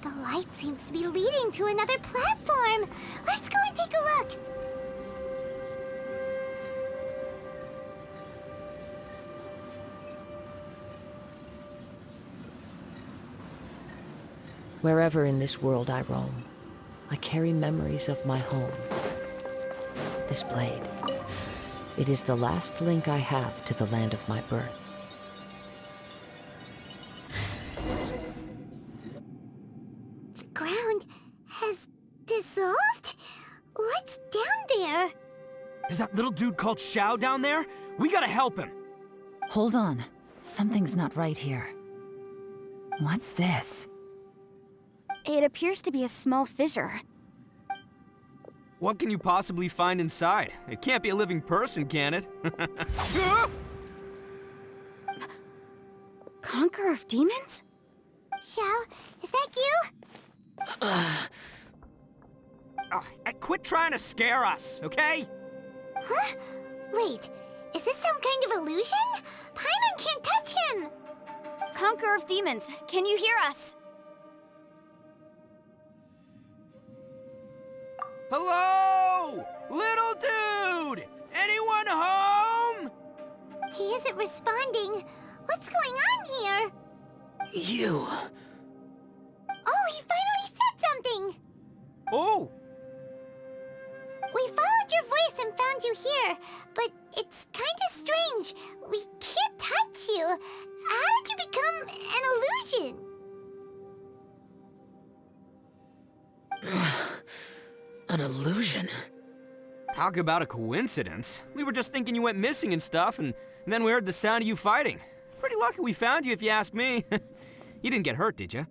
The light seems to be leading to another platform. Let's go and take a look. Wherever in this world I roam, I carry memories of my home. This blade, it is the last link I have to the land of my birth. The ground has dissolved? What's down there? Is that little dude called Xiao down there? We gotta help him. Hold on. Something's not right here. What's this? It appears to be a small fissure. What can you possibly find inside? It can't be a living person, can it? Conqueror of demons? Xiao, is that you? Quit trying to scare us, okay? Huh? Wait, is this some kind of illusion? Paimon can't touch him! Conqueror of demons, can you hear us? Hello? Little dude! Anyone home? He isn't responding. What's going on here? You. Oh, he finally said something! Oh! We followed your voice and found you here, but it's kinda strange. We can't touch you. How did you become an illusion? An illusion? Talk about a coincidence. We were just thinking you went missing and stuff, and then we heard the sound of you fighting. Pretty lucky we found you, if you ask me. You didn't get hurt, did you?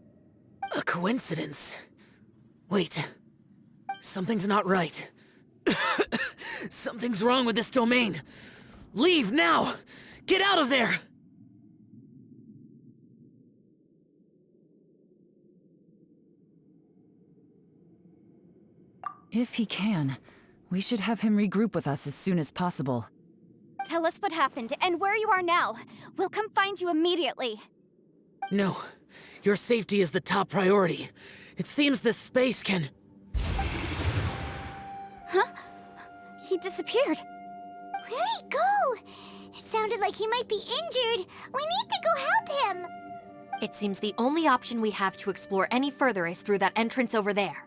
A coincidence? Wait. Something's not right. Something's wrong with this domain. Leave now! Get out of there! If he can, we should have him regroup with us as soon as possible. Tell us what happened and where you are now. We'll come find you immediately. No. Your safety is the top priority. It seems this space can... Huh? He disappeared. Where'd he go? It sounded like he might be injured. We need to go help him. It seems the only option we have to explore any further is through that entrance over there.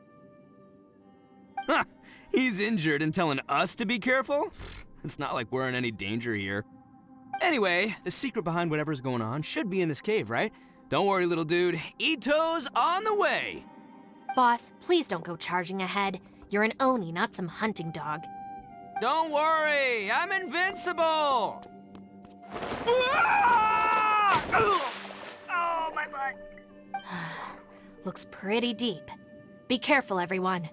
Huh, he's injured and telling us to be careful? It's not like we're in any danger here. Anyway, the secret behind whatever's going on should be in this cave, right? Don't worry, little dude. Ito's on the way! Boss, please don't go charging ahead. You're an Oni, not some hunting dog. Don't worry, I'm invincible! Ah! Oh, my butt! Looks pretty deep. Be careful, everyone.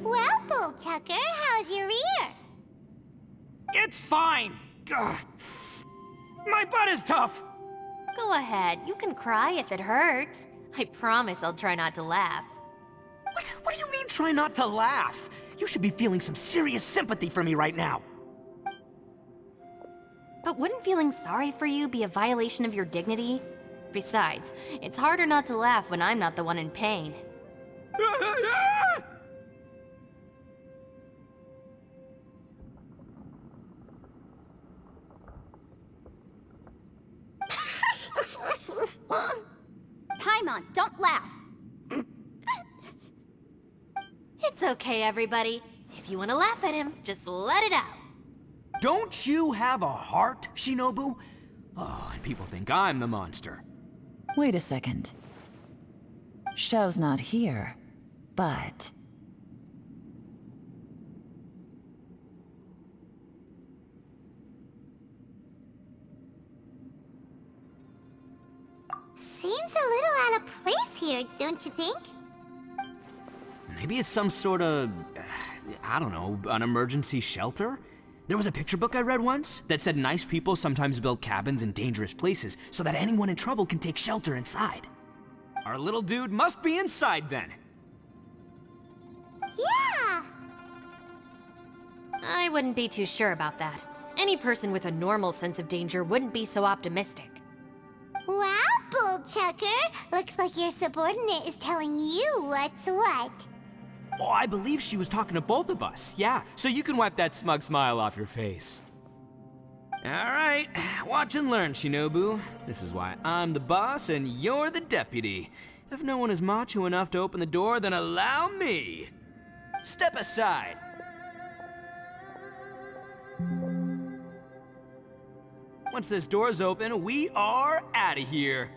Well, Bullchucker, how's your ear? It's fine! Ugh. My butt is tough! Go ahead, you can cry if it hurts. I promise I'll try not to laugh. What do you mean, try not to laugh? You should be feeling some serious sympathy for me right now. But wouldn't feeling sorry for you be a violation of your dignity? Besides, it's harder not to laugh when I'm not the one in pain. Paimon, don't laugh. It's okay, everybody. If you want to laugh at him, just let it out. Don't you have a heart, Shinobu? Oh, and people think I'm the monster. Wait a second. Xiao's not here, but... Seems a little out of place here, don't you think? Maybe it's some sort of, I don't know, an emergency shelter? There was a picture book I read once that said nice people sometimes build cabins in dangerous places so that anyone in trouble can take shelter inside. Our little dude must be inside then. Yeah! I wouldn't be too sure about that. Any person with a normal sense of danger wouldn't be so optimistic. Wow, Bullchucker! Looks like your subordinate is telling you what's what. Oh, I believe she was talking to both of us, yeah, so you can wipe that smug smile off your face. All right, watch and learn, Shinobu. This is why I'm the boss and you're the deputy. If no one is macho enough to open the door, then allow me. Step aside. Once this door's open, we are out of here.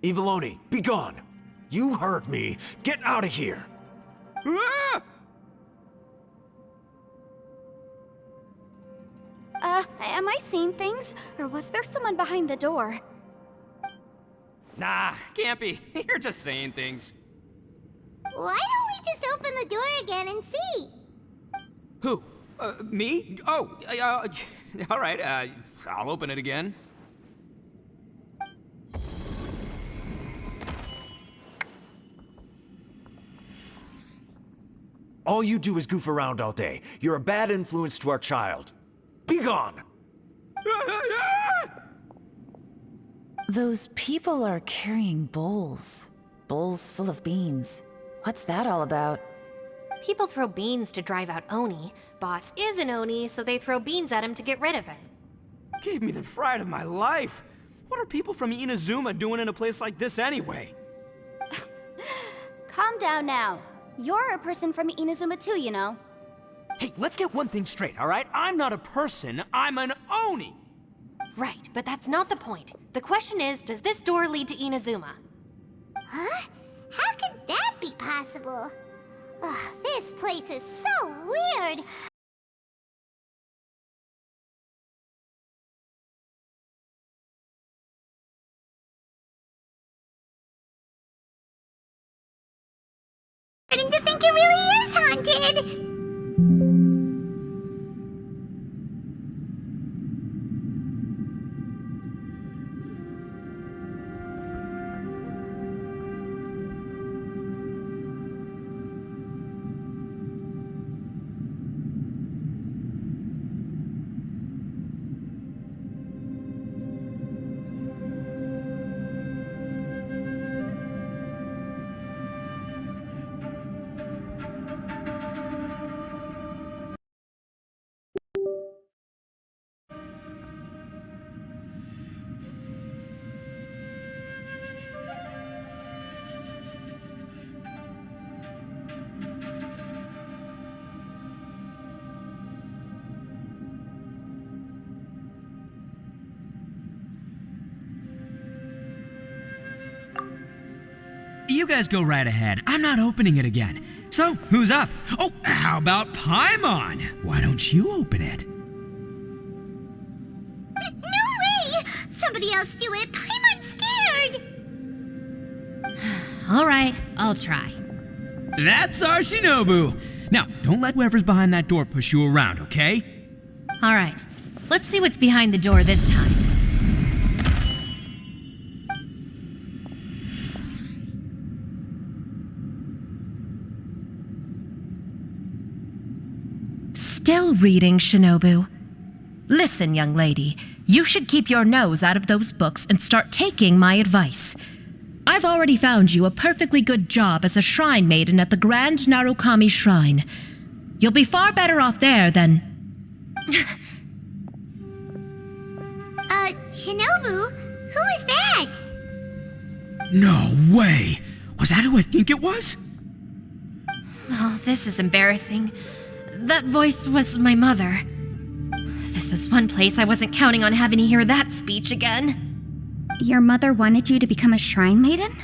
Eviloni, be gone! You heard me! Get out of here! Ah! Am I seeing things? Or was there someone behind the door? Nah, can't be. You're just saying things. Why don't we just open the door again and see? Who? Me? Oh, all right, I'll open it again. All you do is goof around all day. You're a bad influence to our child. Be gone! Those people are carrying bowls. Bowls full of beans. What's that all about? People throw beans to drive out Oni. Boss is an Oni, so they throw beans at him to get rid of him. Gave me the fright of my life. What are people from Inazuma doing in a place like this anyway? Calm down now. You're a person from Inazuma too, you know. Hey, let's get one thing straight, all right? I'm not a person, I'm an Oni! Right, but that's not the point. The question is, does this door lead to Inazuma? Huh? How could that be possible? Ugh, this place is so weird. Starting to think it really is haunted. You guys go right ahead. I'm not opening it again. So, who's up? Oh, how about Paimon? Why don't you open it? No way! Somebody else do it. Paimon's scared. All right, I'll try. That's our Shinobu. Now, don't let whoever's behind that door push you around, okay? All right, let's see what's behind the door this time. Still reading, Shinobu. Listen, young lady, you should keep your nose out of those books and start taking my advice. I've already found you a perfectly good job as a shrine maiden at the Grand Narukami Shrine. You'll be far better off there than... Shinobu? Who is that? No way! Was that who I think it was? Oh, this is embarrassing. That voice was my mother. This is one place I wasn't counting on having to hear that speech again. Your mother wanted you to become a shrine maiden?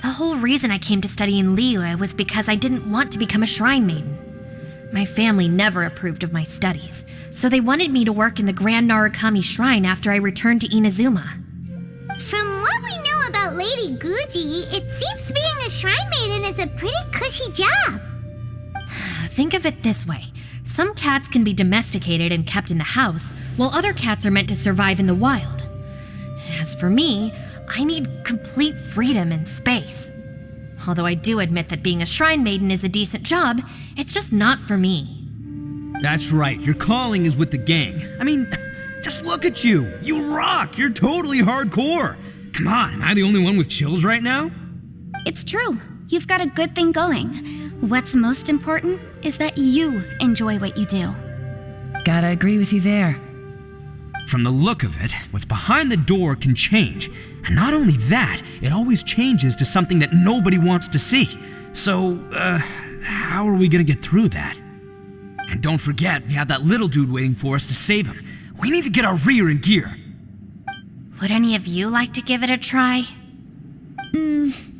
The whole reason I came to study in Liyue was because I didn't want to become a shrine maiden. My family never approved of my studies, so they wanted me to work in the Grand Narukami Shrine after I returned to Inazuma. From what we know about Lady Guji, it seems being a shrine maiden is a pretty cushy job. Think of it this way. Some cats can be domesticated and kept in the house, while other cats are meant to survive in the wild. As for me, I need complete freedom and space. Although I do admit that being a shrine maiden is a decent job, it's just not for me. That's right, your calling is with the gang. I mean, just look at you. You rock, you're totally hardcore. Come on, am I the only one with chills right now? It's true. You've got a good thing going. What's most important is that you enjoy what you do. Gotta agree with you there. From the look of it, what's behind the door can change. And not only that, it always changes to something that nobody wants to see. So, how are we gonna get through that? And don't forget, we have that little dude waiting for us to save him. We need to get our rear in gear. Would any of you like to give it a try?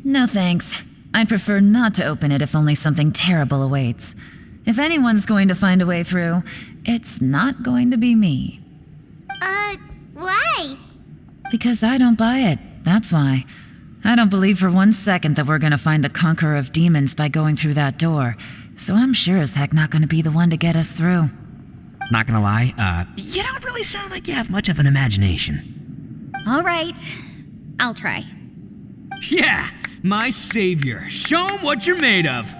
No thanks. I'd prefer not to open it if only something terrible awaits. If anyone's going to find a way through, it's not going to be me. Why? Because I don't buy it, that's why. I don't believe for 1 second that we're gonna find the Conqueror of Demons by going through that door, so I'm sure as heck not gonna be the one to get us through. Not gonna lie, you don't really sound like you have much of an imagination. All right, I'll try. Yeah, my savior. Show 'em what you're made of.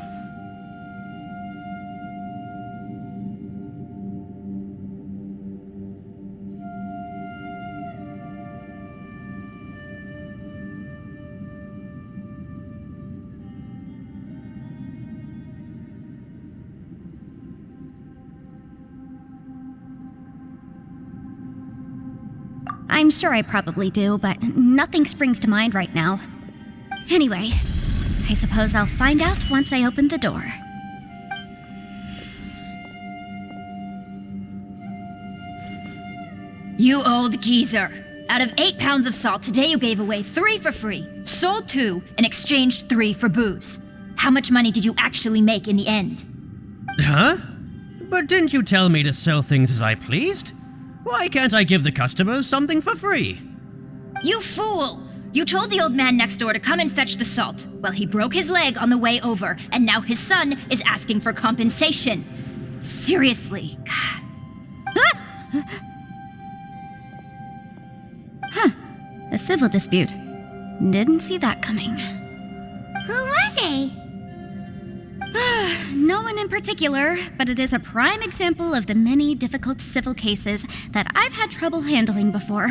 I'm sure I probably do, but nothing springs to mind right now. Anyway, I suppose I'll find out once I open the door. You old geezer. Out of 8 pounds of salt, today you gave away 3 for free, sold 2, and exchanged 3 for booze. How much money did you actually make in the end? Huh? But didn't you tell me to sell things as I pleased? Why can't I give the customers something for free? You fool! You told the old man next door to come and fetch the salt. Well, he broke his leg on the way over, and now his son is asking for compensation. Seriously. Huh. A civil dispute. Didn't see that coming. Who were they? No one in particular, but it is a prime example of the many difficult civil cases that I've had trouble handling before.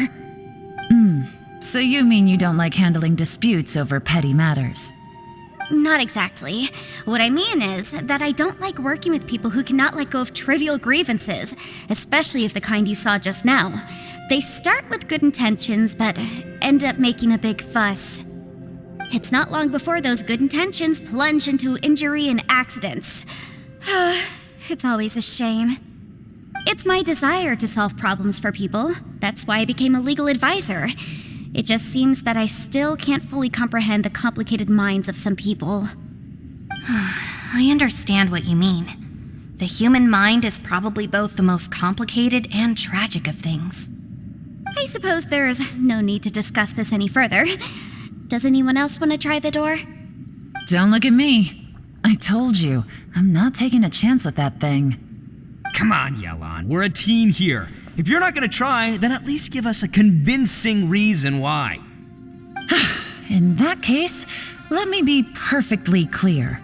So you mean you don't like handling disputes over petty matters? Not exactly. What I mean is that I don't like working with people who cannot let go of trivial grievances, especially of the kind you saw just now. They start with good intentions, but end up making a big fuss. It's not long before those good intentions plunge into injury and accidents. It's always a shame. It's my desire to solve problems for people. That's why I became a legal advisor. It just seems that I still can't fully comprehend the complicated minds of some people. I understand what you mean. The human mind is probably both the most complicated and tragic of things. I suppose there's no need to discuss this any further. Does anyone else want to try the door? Don't look at me. I told you, I'm not taking a chance with that thing. Come on, Yelan, we're a team here. If you're not gonna try, then at least give us a convincing reason why. In that case, let me be perfectly clear.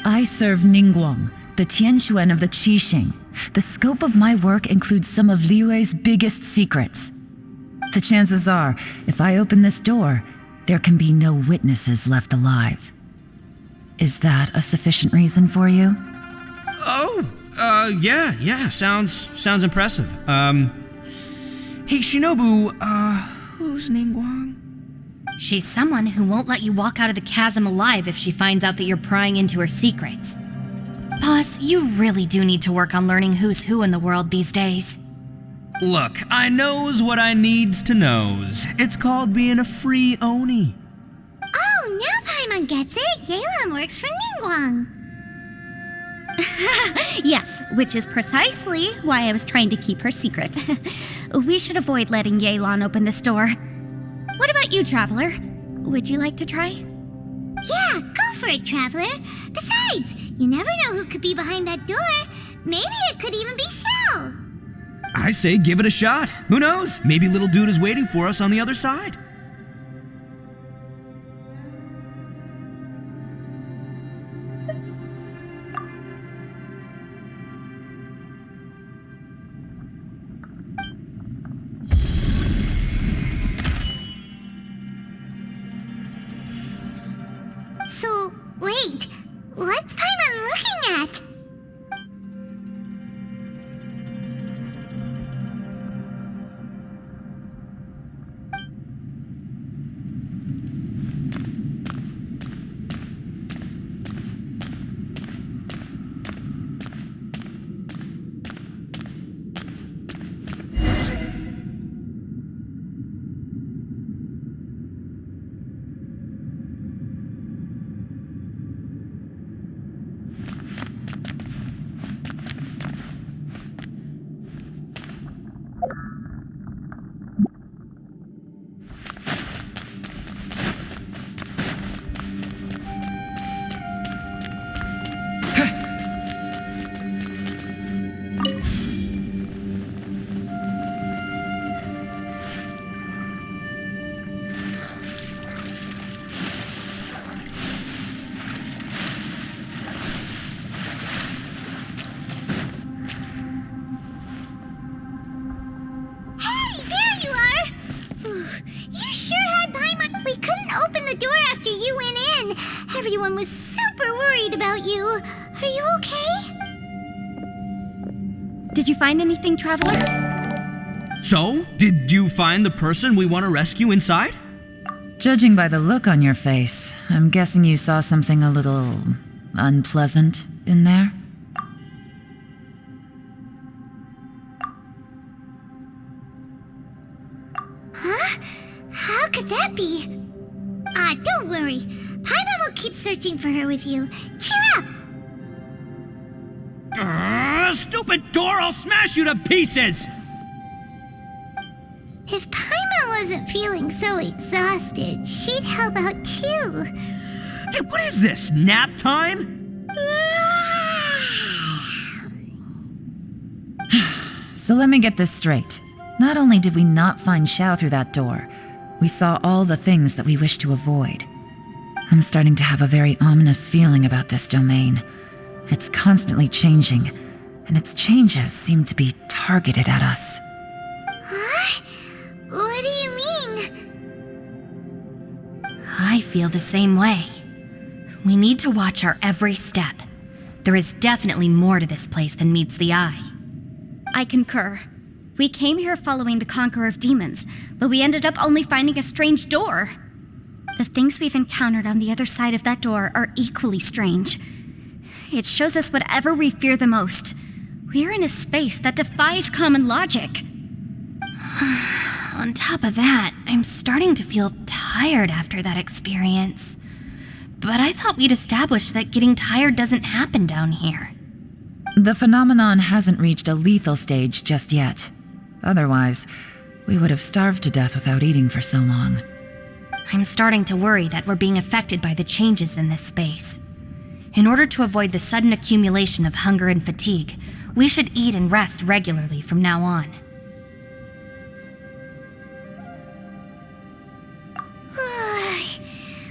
I serve Ningguang, the Tianquan of the Qixing. The scope of my work includes some of Liyue's biggest secrets. The chances are, if I open this door, there can be no witnesses left alive. Is that a sufficient reason for you? Yeah, sounds impressive. Hey, Shinobu, who's Ningguang? She's someone who won't let you walk out of the chasm alive if she finds out that you're prying into her secrets. Boss, you really do need to work on learning who's who in the world these days. Look, I knows what I needs to knows. It's called being a free Oni. Oh, now Paimon gets it. Yelan works for Ningguang. Yes, which is precisely why I was trying to keep her secret. We should avoid letting Yelan open this door. What about you, Traveler? Would you like to try? Yeah, go for it, Traveler. Besides, you never know who could be behind that door. Maybe it could even be Shell. I say give it a shot. Who knows? Maybe little dude is waiting for us on the other side. So, wait, what's Paimon looking at? Everyone was super worried about you. Are you okay? Did you find anything, Traveler? So, did you find the person we want to rescue inside? Judging by the look on your face, I'm guessing you saw something a little unpleasant in there? could that be? Don't worry. Paimon will keep searching for her with you. Cheer up! Stupid door! I'll smash you to pieces! If Paimon wasn't feeling so exhausted, she'd help out too. Hey, what is this? Nap time? So let me get this straight. Not only did we not find Xiao through that door, we saw all the things that we wish to avoid. I'm starting to have a very ominous feeling about this domain. It's constantly changing, and its changes seem to be targeted at us. Huh? What do you mean? I feel the same way. We need to watch our every step. There is definitely more to this place than meets the eye. I concur. We came here following the Conqueror of Demons, but we ended up only finding a strange door. The things we've encountered on the other side of that door are equally strange. It shows us whatever we fear the most. We're in a space that defies common logic. On top of that, I'm starting to feel tired after that experience. But I thought we'd established that getting tired doesn't happen down here. The phenomenon hasn't reached a lethal stage just yet. Otherwise, we would have starved to death without eating for so long. I'm starting to worry that we're being affected by the changes in this space. In order to avoid the sudden accumulation of hunger and fatigue, we should eat and rest regularly from now on.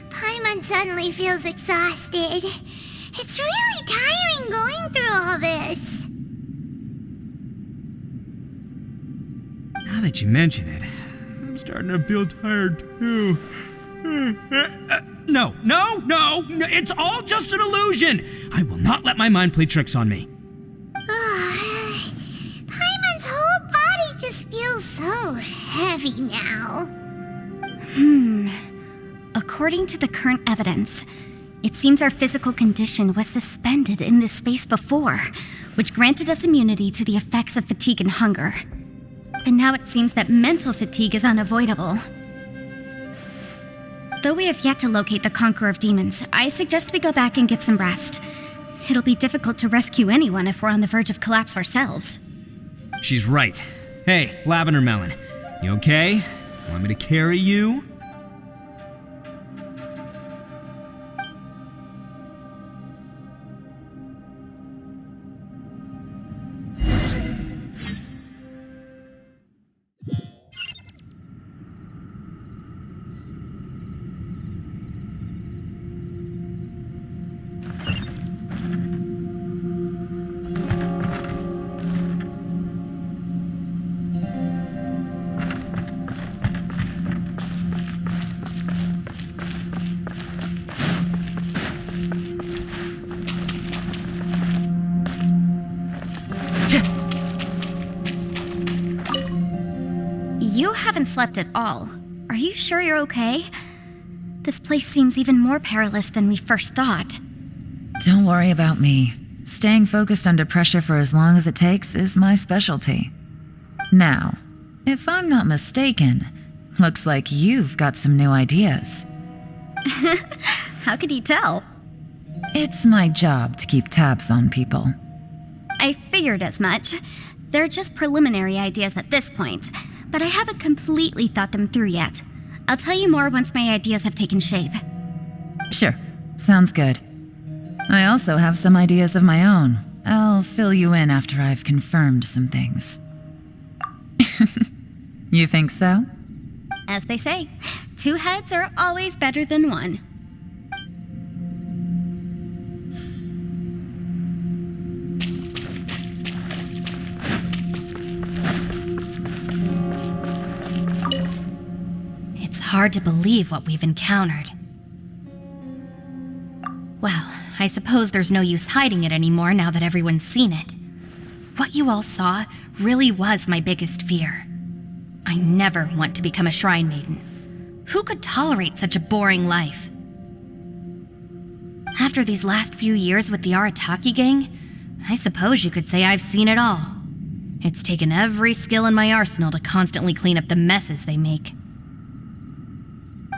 Paimon suddenly feels exhausted. It's really tiring going through all this. Now that you mention it, I'm starting to feel tired too. No, it's all just an illusion! I will not let my mind play tricks on me. Paimon's whole body just feels so heavy now. According to the current evidence, it seems our physical condition was suspended in this space before, which granted us immunity to the effects of fatigue and hunger. But now it seems that mental fatigue is unavoidable. Though we have yet to locate the Conqueror of Demons, I suggest we go back and get some rest. It'll be difficult to rescue anyone if we're on the verge of collapse ourselves. She's right. Hey, Lavender Melon, you okay? Want me to carry you? You haven't slept at all. Are you sure you're okay? This place seems even more perilous than we first thought. Don't worry about me. Staying focused under pressure for as long as it takes is my specialty. Now, if I'm not mistaken, looks like you've got some new ideas. How could you tell? It's my job to keep tabs on people. I figured as much. They're just preliminary ideas at this point, but I haven't completely thought them through yet. I'll tell you more once my ideas have taken shape. Sure, sounds good. I also have some ideas of my own. I'll fill you in after I've confirmed some things. You think so? As they say, two heads are always better than one. It's hard to believe what we've encountered. Well, I suppose there's no use hiding it anymore now that everyone's seen it. What you all saw really was my biggest fear. I never want to become a shrine maiden. Who could tolerate such a boring life? After these last few years with the Arataki gang, I suppose you could say I've seen it all. It's taken every skill in my arsenal to constantly clean up the messes they make.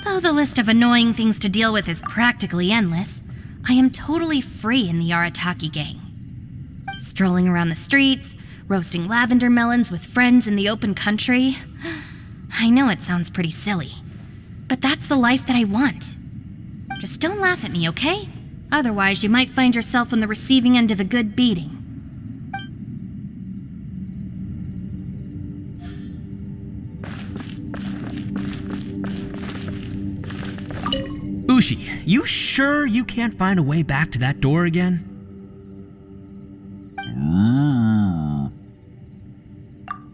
Though the list of annoying things to deal with is practically endless, I am totally free in the Arataki gang. Strolling around the streets, roasting lavender melons with friends in the open country. I know it sounds pretty silly, but that's the life that I want. Just don't laugh at me, okay? Otherwise, you might find yourself on the receiving end of a good beating. Ushi, you sure you can't find a way back to that door again?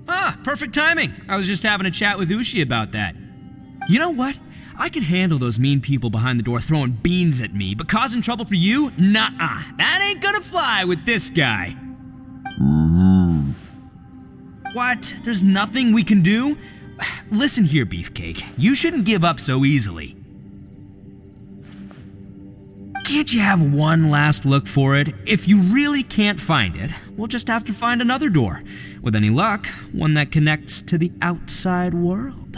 Ah, perfect timing. I was just having a chat with Ushi about that. You know what? I can handle those mean people behind the door throwing beans at me, but causing trouble for you? Nuh-uh. That ain't gonna fly with this guy. What? There's nothing we can do? Listen here, Beefcake. You shouldn't give up so easily. Can't you have one last look for it? If you really can't find it, we'll just have to find another door. With any luck, one that connects to the outside world.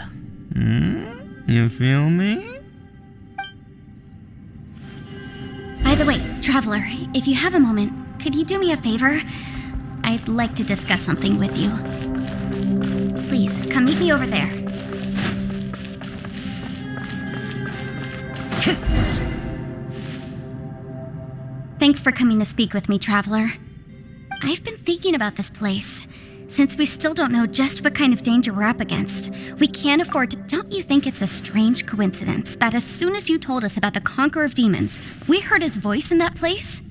You feel me? By the way, Traveler, if you have a moment, could you do me a favor? I'd like to discuss something with you. Please, come meet me over there. Thanks for coming to speak with me, Traveler. I've been thinking about this place. Since we still don't know just what kind of danger we're up against, we can't afford to... Don't you think it's a strange coincidence that as soon as you told us about the Conqueror of Demons, we heard his voice in that place?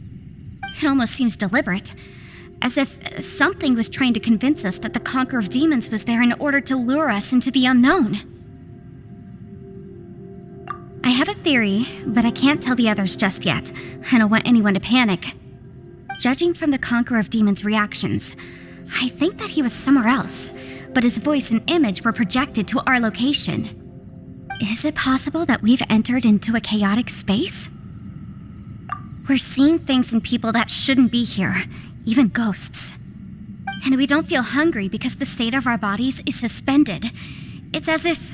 It almost seems deliberate. As if something was trying to convince us that the Conqueror of Demons was there in order to lure us into the unknown. I have a theory, but I can't tell the others just yet. I don't want anyone to panic. Judging from the Conqueror of Demons' reactions, I think that he was somewhere else, but his voice and image were projected to our location. Is it possible that we've entered into a chaotic space? We're seeing things and people that shouldn't be here, even ghosts. And we don't feel hungry because the state of our bodies is suspended. It's as if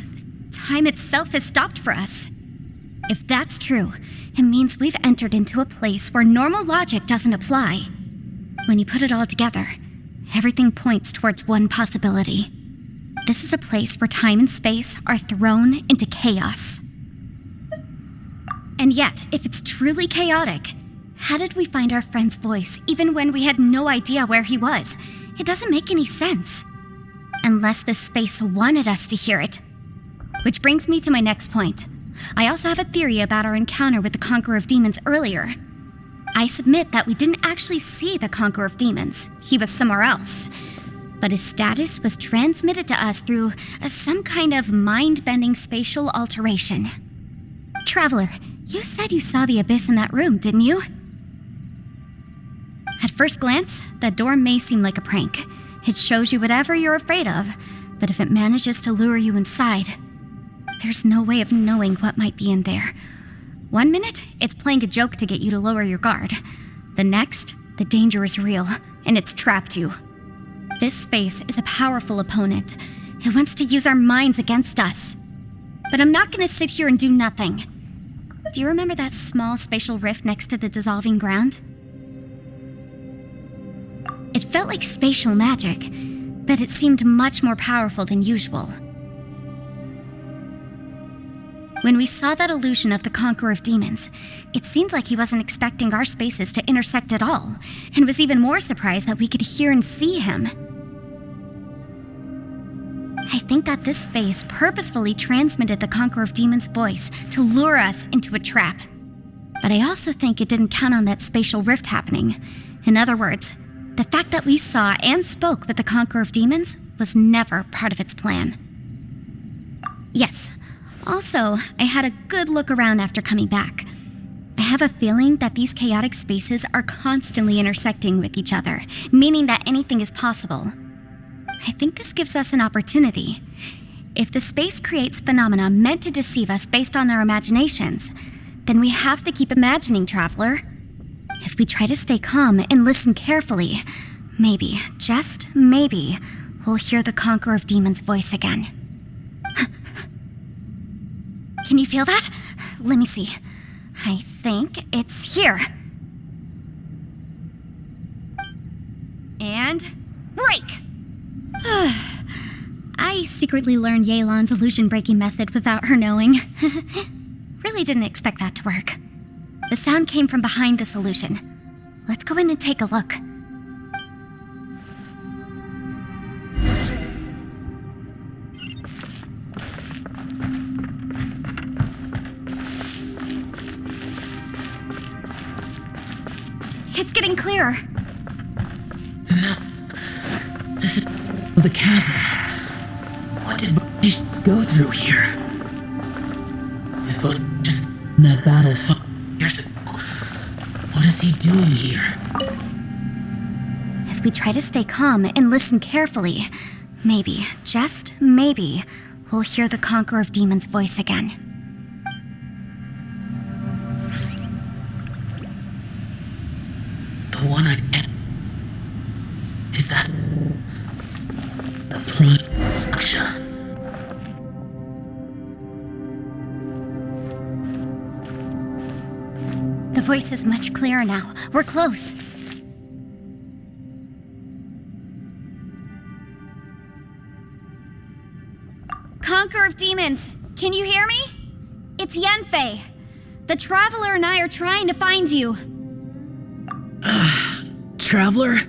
time itself has stopped for us. If that's true, it means we've entered into a place where normal logic doesn't apply. When you put it all together, everything points towards one possibility. This is a place where time and space are thrown into chaos. And yet, if it's truly chaotic, how did we find our friend's voice even when we had no idea where he was? It doesn't make any sense. Unless this space wanted us to hear it. Which brings me to my next point. I also have a theory about our encounter with the Conqueror of Demons earlier. I submit that we didn't actually see the Conqueror of Demons. He was somewhere else. But his status was transmitted to us through some kind of mind-bending spatial alteration. Traveler, you said you saw the abyss in that room, didn't you? At first glance, that door may seem like a prank. It shows you whatever you're afraid of, but if it manages to lure you inside, there's no way of knowing what might be in there. One minute, it's playing a joke to get you to lower your guard. The next, the danger is real, and it's trapped you. This space is a powerful opponent. It wants to use our minds against us. But I'm not gonna sit here and do nothing. Do you remember that small spatial rift next to the dissolving ground? It felt like spatial magic, but it seemed much more powerful than usual. When we saw that illusion of the Conqueror of Demons, it seemed like he wasn't expecting our spaces to intersect at all, and was even more surprised that we could hear and see him. I think that this space purposefully transmitted the Conqueror of Demons' voice to lure us into a trap. But I also think it didn't count on that spatial rift happening. In other words, the fact that we saw and spoke with the Conqueror of Demons was never part of its plan. Yes. Also, I had a good look around after coming back. I have a feeling that these chaotic spaces are constantly intersecting with each other, meaning that anything is possible. I think this gives us an opportunity. If the space creates phenomena meant to deceive us based on our imaginations, then we have to keep imagining, Traveler. If we try to stay calm and listen carefully, maybe, just maybe, we'll hear the Conqueror of Demons' voice again. Can you feel that? Let me see. I think it's here. And break! I secretly learned Yelan's illusion-breaking method without her knowing. Really didn't expect that to work. The sound came from behind this illusion. Let's go in and take a look. It's getting clearer. No. This is the chasm. What did patients go through here? If it was just in that battle 5 years ago, what is he doing here? If we try to stay calm and listen carefully, maybe, just maybe, we'll hear the Conqueror of Demons' voice again. The one I get. Is that the Prime? The voice is much clearer now. We're close. Conqueror of Demons, can you hear me? It's Yanfei. The Traveler and I are trying to find you. Traveler?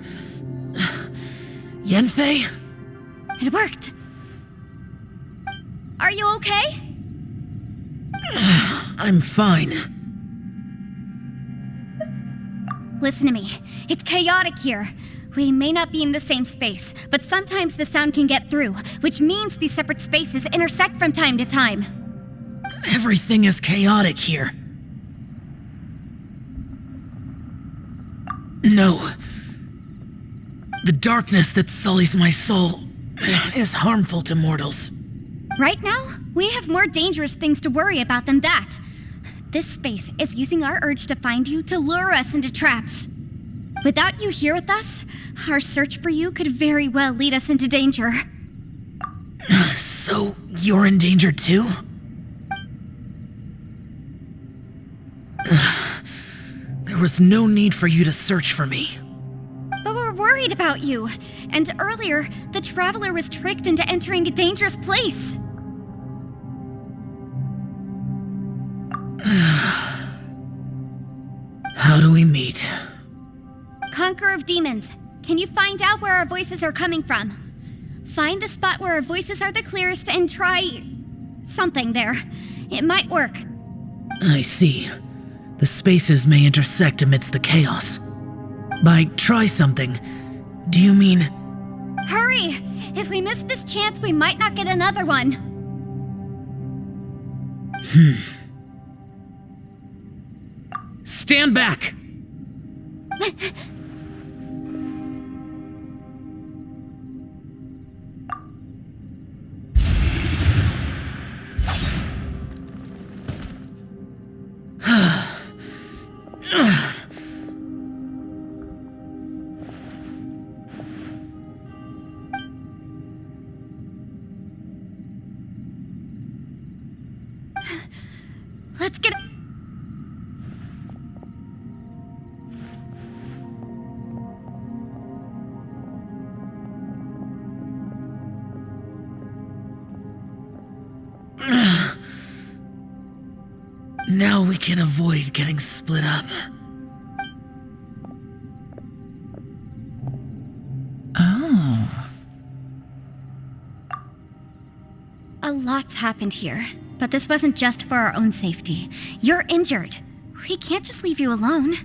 Yanfei? It worked. Are you okay? I'm fine. Listen to me. It's chaotic here. We may not be in the same space, but sometimes the sound can get through, which means these separate spaces intersect from time to time. Everything is chaotic here. No. The darkness that sullies my soul is harmful to mortals. Right now, we have more dangerous things to worry about than that. This space is using our urge to find you to lure us into traps. Without you here with us, our search for you could very well lead us into danger. So, you're in danger too? There was no need for you to search for me. But we're worried about you. And earlier, the Traveler was tricked into entering a dangerous place. How do we meet? Conqueror of Demons, can you find out where our voices are coming from? Find the spot where our voices are the clearest and try something there. It might work. I see. The spaces may intersect amidst the chaos. By try something, do you mean... Hurry! If we miss this chance, we might not get another one. Stand back! Let's get... Now we can avoid getting split up. Oh. A lot's happened here, but this wasn't just for our own safety. You're injured. We can't just leave you alone.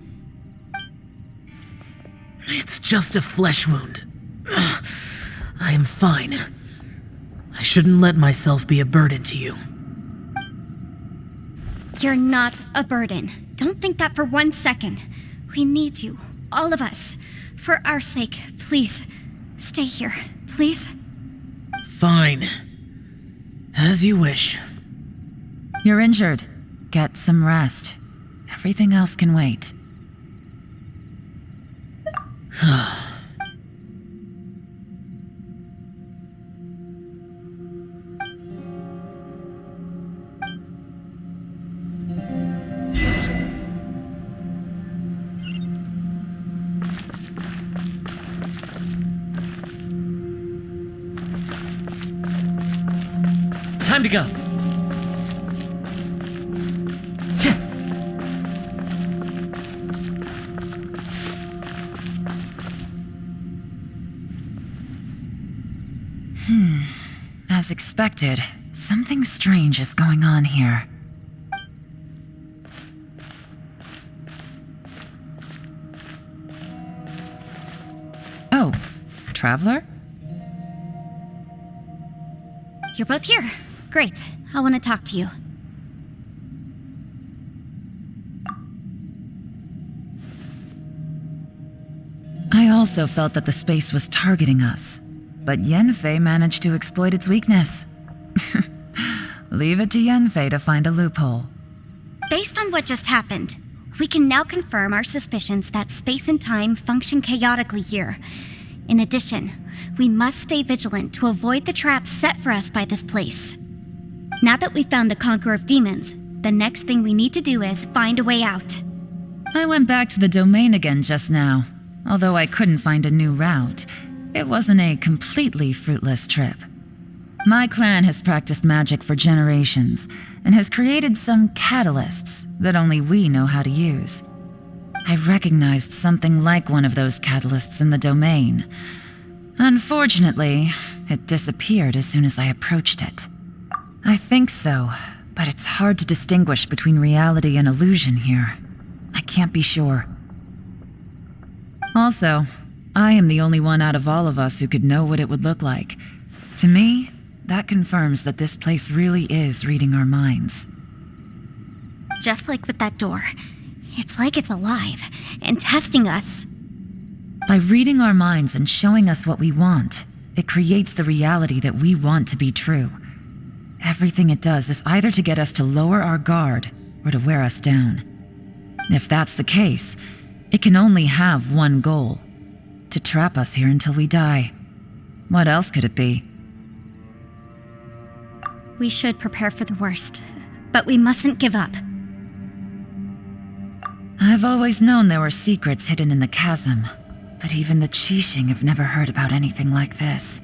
It's just a flesh wound. I am fine. I shouldn't let myself be a burden to you. You're not a burden. Don't think that for 1 second. We need you, all of us. For our sake, please, stay here, please. Fine. As you wish. You're injured. Get some rest. Everything else can wait. Time to go. As expected, something strange is going on here. Oh, Traveler? You're both here. Great. I want to talk to you. I also felt that the space was targeting us, but Yenfei managed to exploit its weakness. Leave it to Yenfei to find a loophole. Based on what just happened, we can now confirm our suspicions that space and time function chaotically here. In addition, we must stay vigilant to avoid the traps set for us by this place. Now that we've found the Conqueror of Demons, the next thing we need to do is find a way out. I went back to the domain again just now. Although I couldn't find a new route, it wasn't a completely fruitless trip. My clan has practiced magic for generations and has created some catalysts that only we know how to use. I recognized something like one of those catalysts in the domain. Unfortunately, it disappeared as soon as I approached it. I think so, but it's hard to distinguish between reality and illusion here. I can't be sure. Also, I am the only one out of all of us who could know what it would look like. To me, that confirms that this place really is reading our minds. Just like with that door. It's like it's alive and testing us. By reading our minds and showing us what we want, it creates the reality that we want to be true. Everything it does is either to get us to lower our guard or to wear us down. If that's the case, it can only have one goal: to trap us here until we die. What else could it be? We should prepare for the worst, but we mustn't give up. I've always known there were secrets hidden in the chasm, but even the Qixing have never heard about anything like this.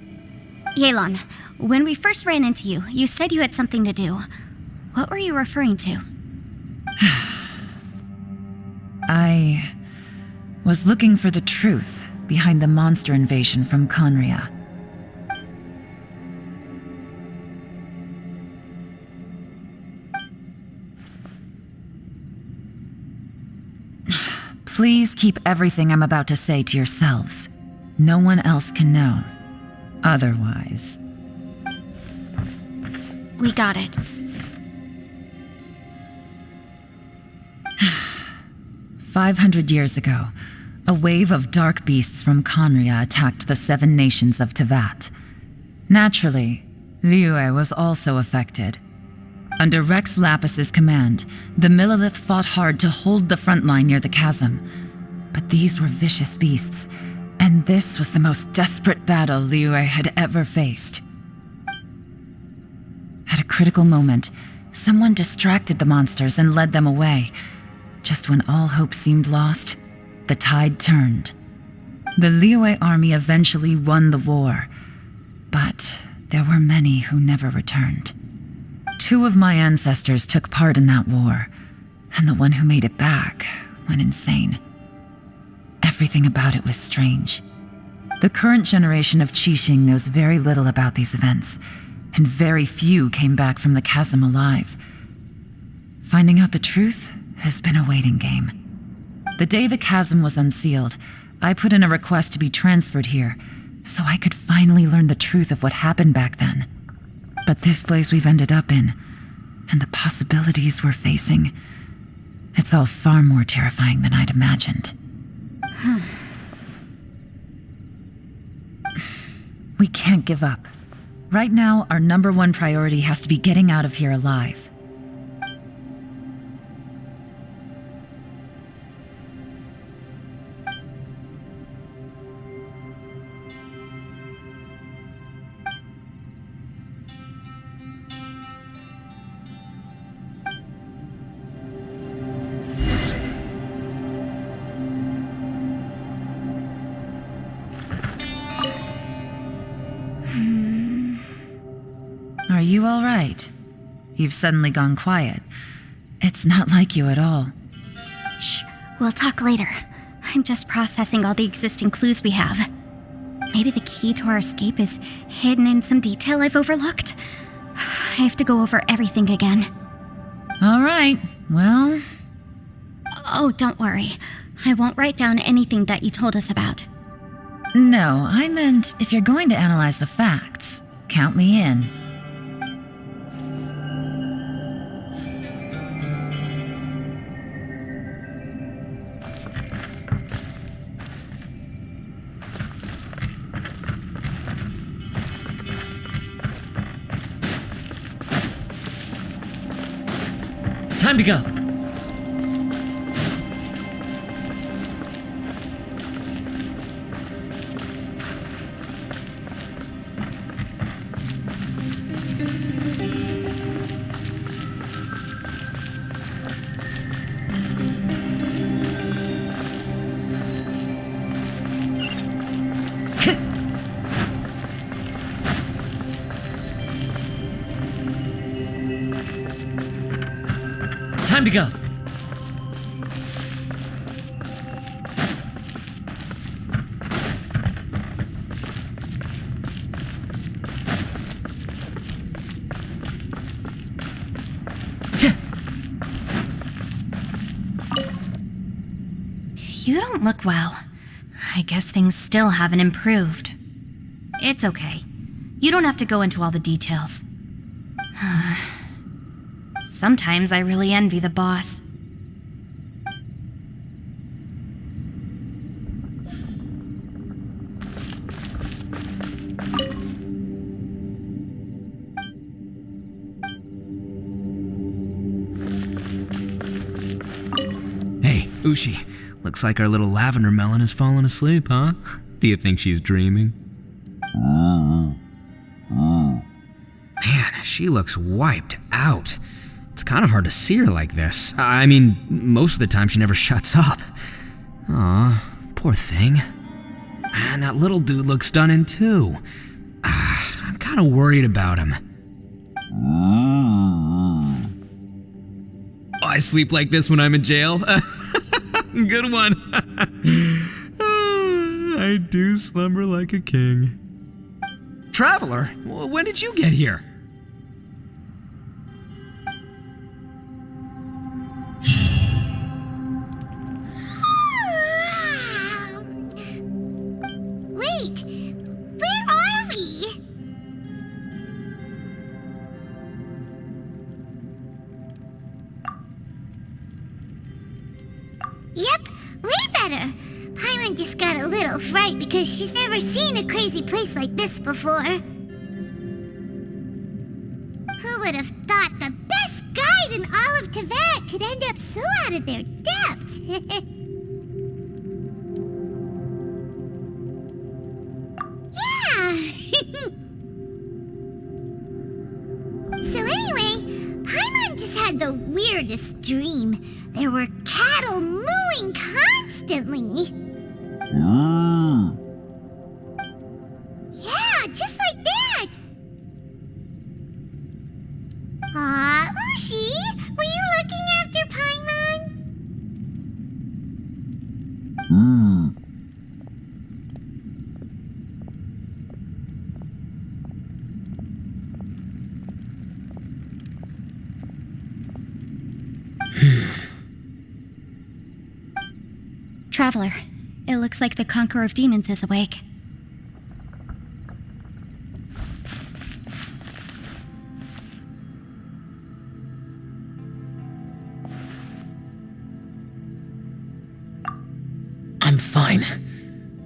Yelan, when we first ran into you, you said you had something to do. What were you referring to? I was looking for the truth behind the monster invasion from Conria. Please keep everything I'm about to say to yourselves. No one else can know. Otherwise. We got it. 500 years ago, a wave of dark beasts from Conria attacked the 7 nations of Tevat. Naturally, Liyue was also affected. Under Rex Lapis's command, the Millelith fought hard to hold the front line near the chasm. But these were vicious beasts, and this was the most desperate battle Liyue had ever faced. At a critical moment, someone distracted the monsters and led them away. Just when all hope seemed lost, the tide turned. The Liyue army eventually won the war, but there were many who never returned. 2 of my ancestors took part in that war, and the one who made it back went insane. Everything about it was strange. The current generation of Qixing knows very little about these events, and very few came back from the chasm alive. Finding out the truth has been a waiting game. The day the chasm was unsealed, I put in a request to be transferred here, so I could finally learn the truth of what happened back then. But this place we've ended up in, and the possibilities we're facing, it's all far more terrifying than I'd imagined. We can't give up. Right now, our #1 priority has to be getting out of here alive. Are Are you all right? You've suddenly gone quiet. It's not like you at all. Shh, we'll talk later. I'm just processing all the existing clues we have. Maybe the key to our escape is hidden in some detail I've overlooked. I have to go over everything again. All right, well... Oh, don't worry. I won't write down anything that you told us about. No, I meant if you're going to analyze the facts, count me in. Time to go. Time to go. You don't look well. I guess things still haven't improved. It's okay. You don't have to go into all the details. Sometimes I really envy the boss. Hey, Ushi. Looks like our little lavender melon has fallen asleep, huh? Do you think she's dreaming? Man, she looks wiped out. It's kind of hard to see her like this. I mean, most of the time she never shuts up. Aw, poor thing. Man, that little dude looks stunning too. I'm kind of worried about him. I sleep like this when I'm in jail? Good one. I do slumber like a king. Traveler, when did you get here? Wait, where are we? Yep, way better. Paimon just got a little fright because she's never seen a crazy place like this before. Who would have thought the best guide in all of Teyvat could end up so out of their depth? Yeah! So anyway, Paimon just had the weirdest dream. There were cattle mooing constantly. Yeah, just like that. Aw, Ushi, were you looking after Paimon? Traveler, it looks like the Conqueror of Demons is awake. I'm fine.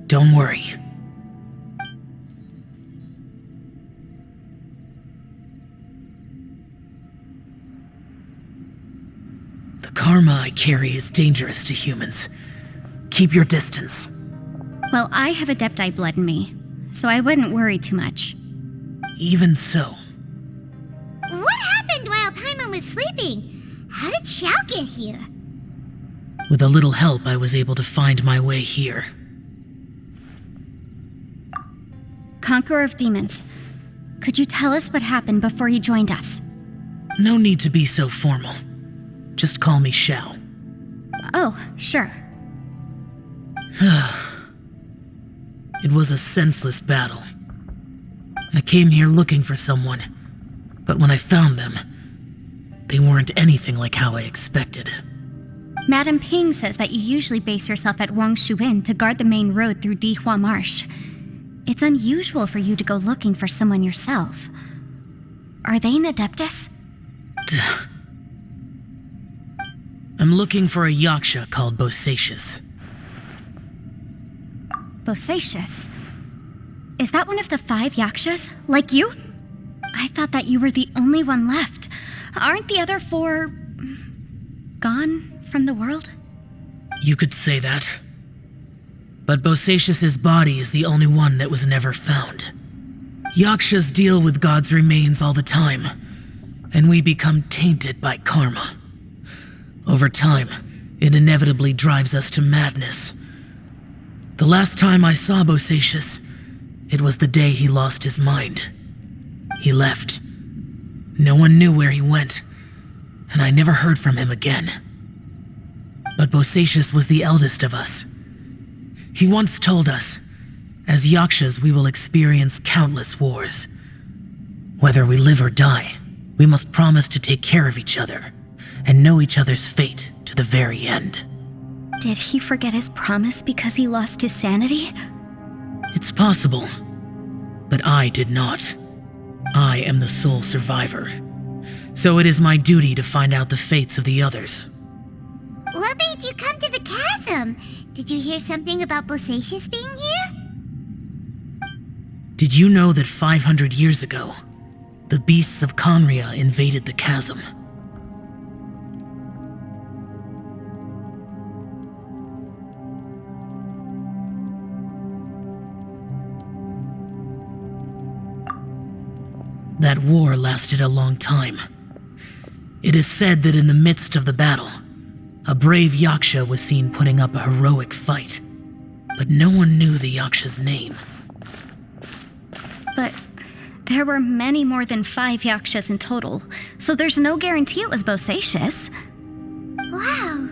Don't worry. The karma I carry is dangerous to humans. Keep your distance. Well, I have Adepti blood in me, so I wouldn't worry too much. Even so. What happened while Paimon was sleeping? How did Xiao get here? With a little help, I was able to find my way here. Conqueror of Demons. Could you tell us what happened before you joined us? No need to be so formal. Just call me Xiao. Oh, sure. It was a senseless battle. I came here looking for someone, but when I found them, they weren't anything like how I expected. Madam Ping says that you usually base yourself at Wangshu Inn to guard the main road through Dihua Marsh. It's unusual for you to go looking for someone yourself. Are they an Adeptus? I'm looking for a Yaksha called Bosacius. Bosacius? Is that one of the 5 Yakshas, like you? I thought that you were the only one left. Aren't the other 4... gone from the world? You could say that. But Bosacius's body is the only one that was never found. Yakshas deal with God's remains all the time, and we become tainted by karma. Over time, it inevitably drives us to madness. The last time I saw Bosacius, it was the day he lost his mind. He left. No one knew where he went, and I never heard from him again. But Bosacius was the eldest of us. He once told us, as Yakshas we will experience countless wars. Whether we live or die, we must promise to take care of each other, and know each other's fate to the very end. Did he forget his promise because he lost his sanity? It's possible, but I did not. I am the sole survivor, so it is my duty to find out the fates of the others. What made you come to the chasm? Did you hear something about Bosacius being here? Did you know that 500 years ago, the beasts of Conria invaded the chasm? That war lasted a long time. It is said that in the midst of the battle, a brave Yaksha was seen putting up a heroic fight, but no one knew the Yaksha's name. But there were many more than 5 Yakshas in total, so there's no guarantee it was Bosacius. Wow.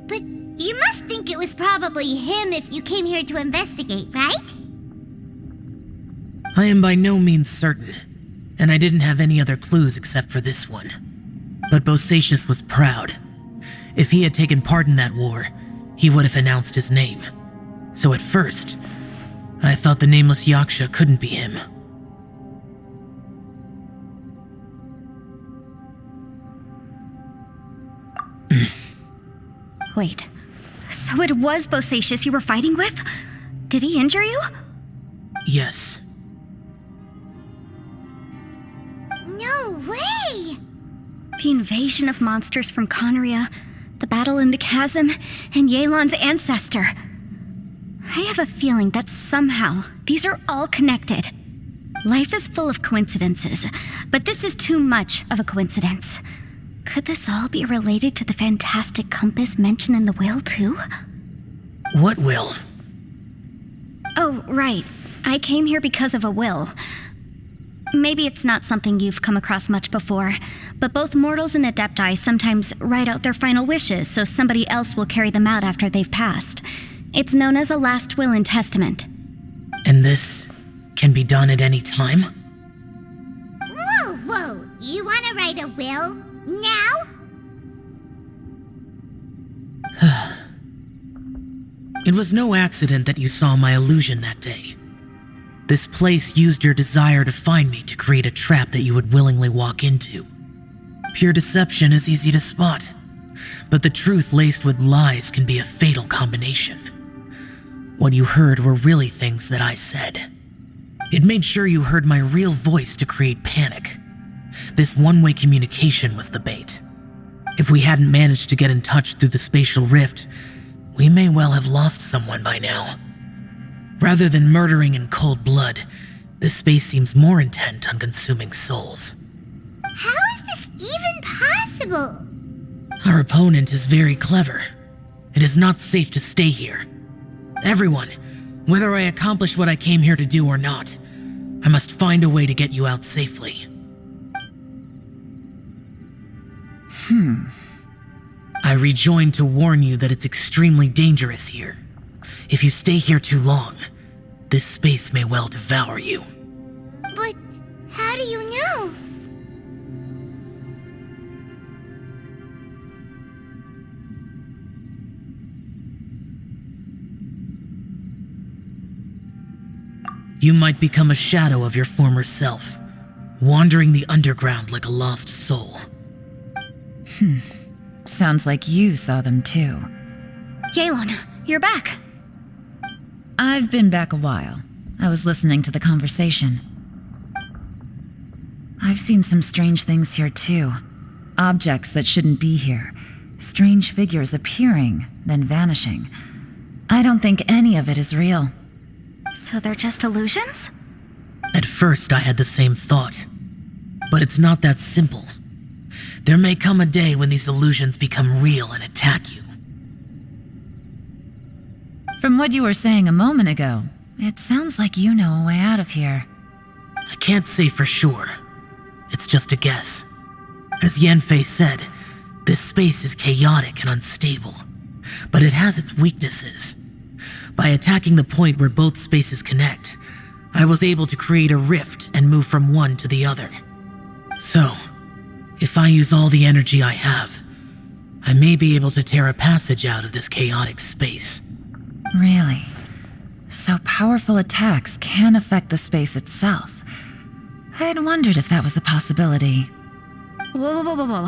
But you must think it was probably him if you came here to investigate, right? I am by no means certain, and I didn't have any other clues except for this one. But Bosacius was proud. If he had taken part in that war, he would have announced his name. So at first, I thought the nameless Yaksha couldn't be him. Wait, so it was Bosacius you were fighting with? Did he injure you? Yes. No way! The invasion of monsters from Conria, the battle in the chasm, and Yelan's ancestor. I have a feeling that somehow these are all connected. Life is full of coincidences, but this is too much of a coincidence. Could this all be related to the fantastic compass mentioned in the will, too? What will? Oh, right. I came here because of a will. Maybe it's not something you've come across much before, but both mortals and adepti sometimes write out their final wishes so somebody else will carry them out after they've passed. It's known as a last will and testament. And this can be done at any time? Whoa! You want to write a will? Now? It was no accident that you saw my illusion that day. This place used your desire to find me to create a trap that you would willingly walk into. Pure deception is easy to spot, but the truth laced with lies can be a fatal combination. What you heard were really things that I said. It made sure you heard my real voice to create panic. This one-way communication was the bait. If we hadn't managed to get in touch through the spatial rift, we may well have lost someone by now. Rather than murdering in cold blood, this space seems more intent on consuming souls. How is this even possible? Our opponent is very clever. It is not safe to stay here. Everyone, whether I accomplish what I came here to do or not, I must find a way to get you out safely. I rejoined to warn you that it's extremely dangerous here. If you stay here too long, this space may well devour you. But how do you know? You might become a shadow of your former self, wandering the underground like a lost soul. Sounds like you saw them too. Yelan, you're back. I've been back a while. I was listening to the conversation. I've seen some strange things here too. Objects that shouldn't be here. Strange figures appearing, then vanishing. I don't think any of it is real. So they're just illusions? At first, I had the same thought. But it's not that simple. There may come a day when these illusions become real and attack you. From what you were saying a moment ago, it sounds like you know a way out of here. I can't say for sure. It's just a guess. As Yanfei said, this space is chaotic and unstable, but it has its weaknesses. By attacking the point where both spaces connect, I was able to create a rift and move from one to the other. So, if I use all the energy I have, I may be able to tear a passage out of this chaotic space. Really? So powerful attacks can affect the space itself. I'd wondered if that was a possibility. Whoa.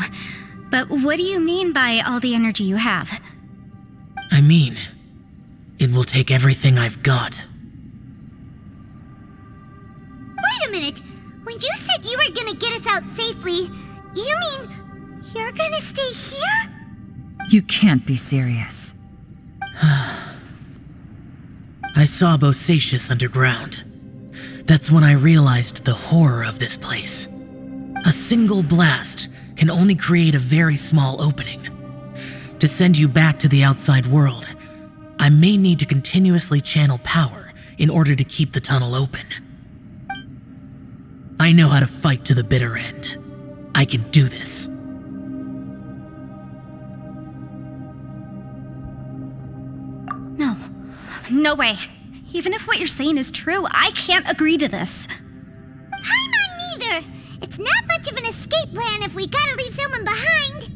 But what do you mean by all the energy you have? I mean, it will take everything I've got. Wait a minute! When you said you were gonna get us out safely, you mean you're gonna stay here? You can't be serious. I saw Bosacius underground. That's when I realized the horror of this place. A single blast can only create a very small opening. To send you back to the outside world, I may need to continuously channel power in order to keep the tunnel open. I know how to fight to the bitter end. I can do this. No way. Even if what you're saying is true, I can't agree to this. I'm not neither. It's not much of an escape plan if we gotta leave someone behind.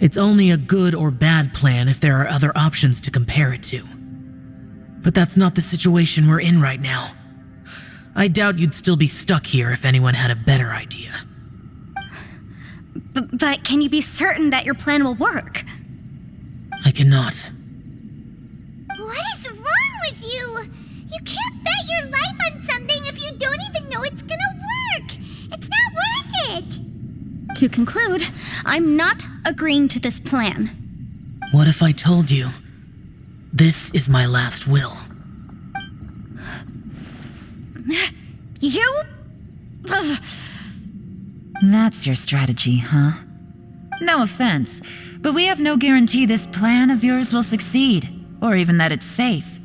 It's only a good or bad plan if there are other options to compare it to. But that's not the situation we're in right now. I doubt you'd still be stuck here if anyone had a better idea. But can you be certain that your plan will work? I cannot. What is wrong with you? You can't bet your life on something if you don't even know it's gonna work. It's not worth it. To conclude, I'm not agreeing to this plan. What if I told you, this is my last will? You? That's your strategy, huh? No offense, but we have no guarantee this plan of yours will succeed, or even that it's safe.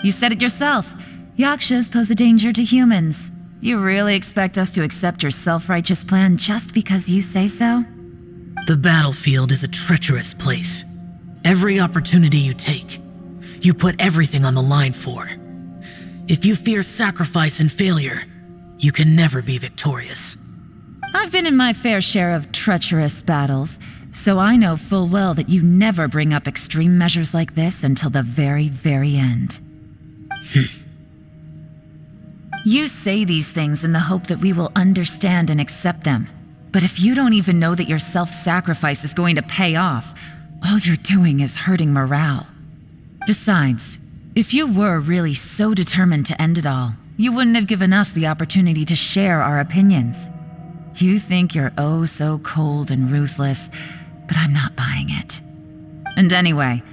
You said it yourself. Yakshas pose a danger to humans. You really expect us to accept your self-righteous plan just because you say so? The battlefield is a treacherous place. Every opportunity you take, you put everything on the line for. If you fear sacrifice and failure, you can never be victorious. I've been in my fair share of treacherous battles, so I know full well that you never bring up extreme measures like this until the very, very end. You say these things in the hope that we will understand and accept them. But if you don't even know that your self-sacrifice is going to pay off, all you're doing is hurting morale. Besides, if you were really so determined to end it all, you wouldn't have given us the opportunity to share our opinions. You think you're oh so cold and ruthless, but I'm not buying it. And anyway,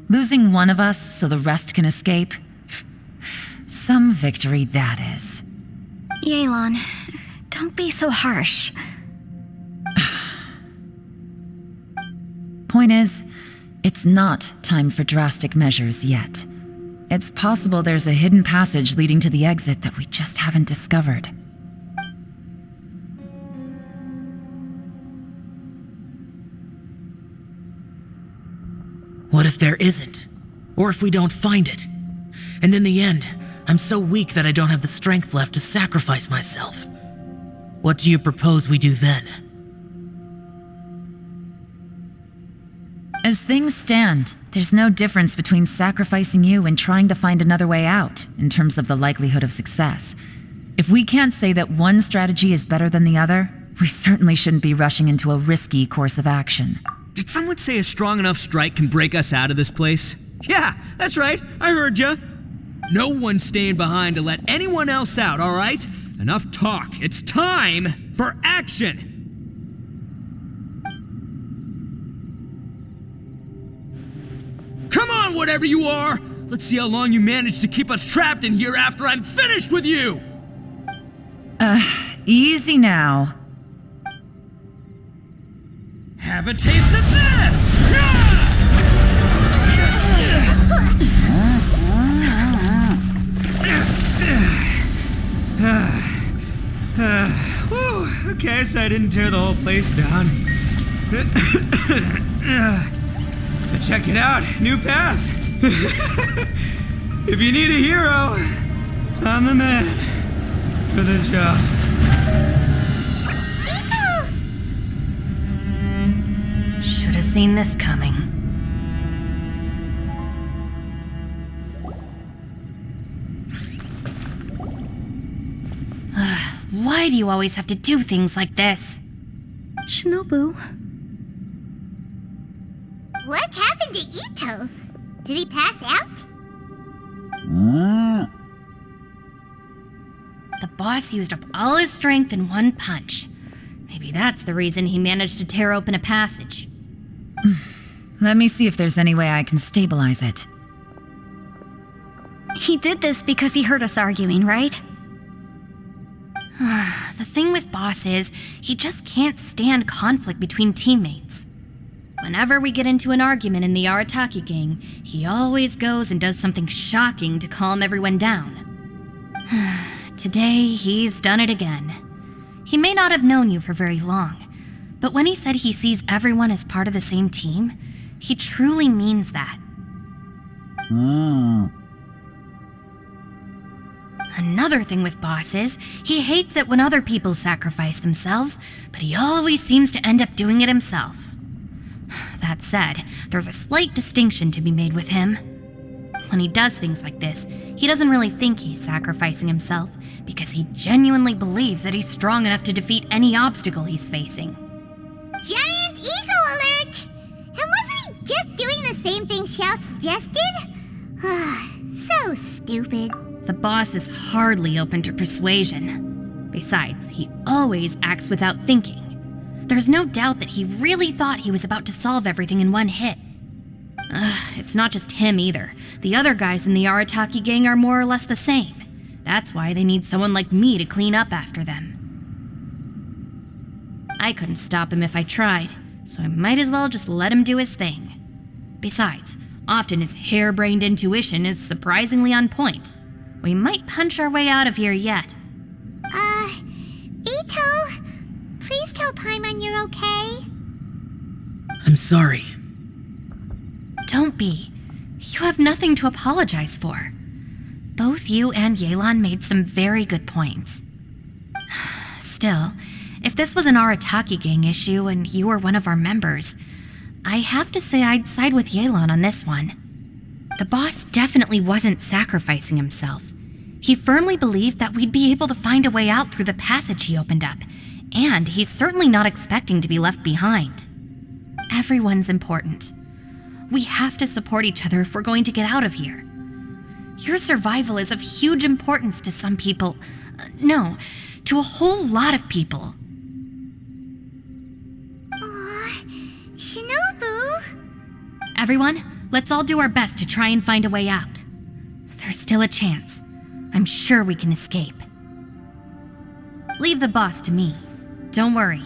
losing one of us so the rest can escape? Some victory that is. Yelan, don't be so harsh. Point is, It's not time for drastic measures yet. It's possible there's a hidden passage leading to the exit that we just haven't discovered. What if there isn't? Or if we don't find it? And in the end, I'm so weak that I don't have the strength left to sacrifice myself. What do you propose we do then? As things stand, there's no difference between sacrificing you and trying to find another way out, in terms of the likelihood of success. If we can't say that one strategy is better than the other, we certainly shouldn't be rushing into a risky course of action. Did someone say a strong enough strike can break us out of this place? Yeah, that's right, I heard ya. No one's staying behind to let anyone else out, all right? Enough talk, it's time for action! Come on, whatever you are! Let's see how long you manage to keep us trapped in here after I'm finished with you! Easy now. Have a taste of this! Whew, okay, so I didn't tear the whole place down. But check it out, new path. If you need a hero, I'm the man for the job. Should have seen this coming. Why do you always have to do things like this? Shinobu. What happened to Ito? Did he pass out? The boss used up all his strength in one punch. Maybe that's the reason he managed to tear open a passage. Let me see if there's any way I can stabilize it. He did this because he heard us arguing, right? The thing with Boss is, he just can't stand conflict between teammates. Whenever we get into an argument in the Arataki gang, he always goes and does something shocking to calm everyone down. Today, he's done it again. He may not have known you for very long, but when he said he sees everyone as part of the same team, he truly means that. Another thing with Boss is, he hates it when other people sacrifice themselves, but he always seems to end up doing it himself. That said, there's a slight distinction to be made with him. When he does things like this, he doesn't really think he's sacrificing himself, because he genuinely believes that he's strong enough to defeat any obstacle he's facing. Giant ego alert! And wasn't he just doing the same thing Xiao suggested? So stupid. The boss is hardly open to persuasion. Besides, he always acts without thinking. There's no doubt that he really thought he was about to solve everything in one hit. It's not just him either. The other guys in the Arataki gang are more or less the same. That's why they need someone like me to clean up after them. I couldn't stop him if I tried, so I might as well just let him do his thing. Besides, often his harebrained intuition is surprisingly on point. We might punch our way out of here yet. Ito, please tell Paimon you're okay. I'm sorry. Don't be. You have nothing to apologize for. Both you and Yelan made some very good points. Still, if this was an Arataki gang issue and you were one of our members, I have to say I'd side with Yelan on this one. The boss definitely wasn't sacrificing himself. He firmly believed that we'd be able to find a way out through the passage he opened up, and he's certainly not expecting to be left behind. Everyone's important. We have to support each other if we're going to get out of here. Your survival is of huge importance to some people. No, to a whole lot of people. Shinobu? Everyone, let's all do our best to try and find a way out. There's still a chance. I'm sure we can escape. Leave the boss to me. Don't worry.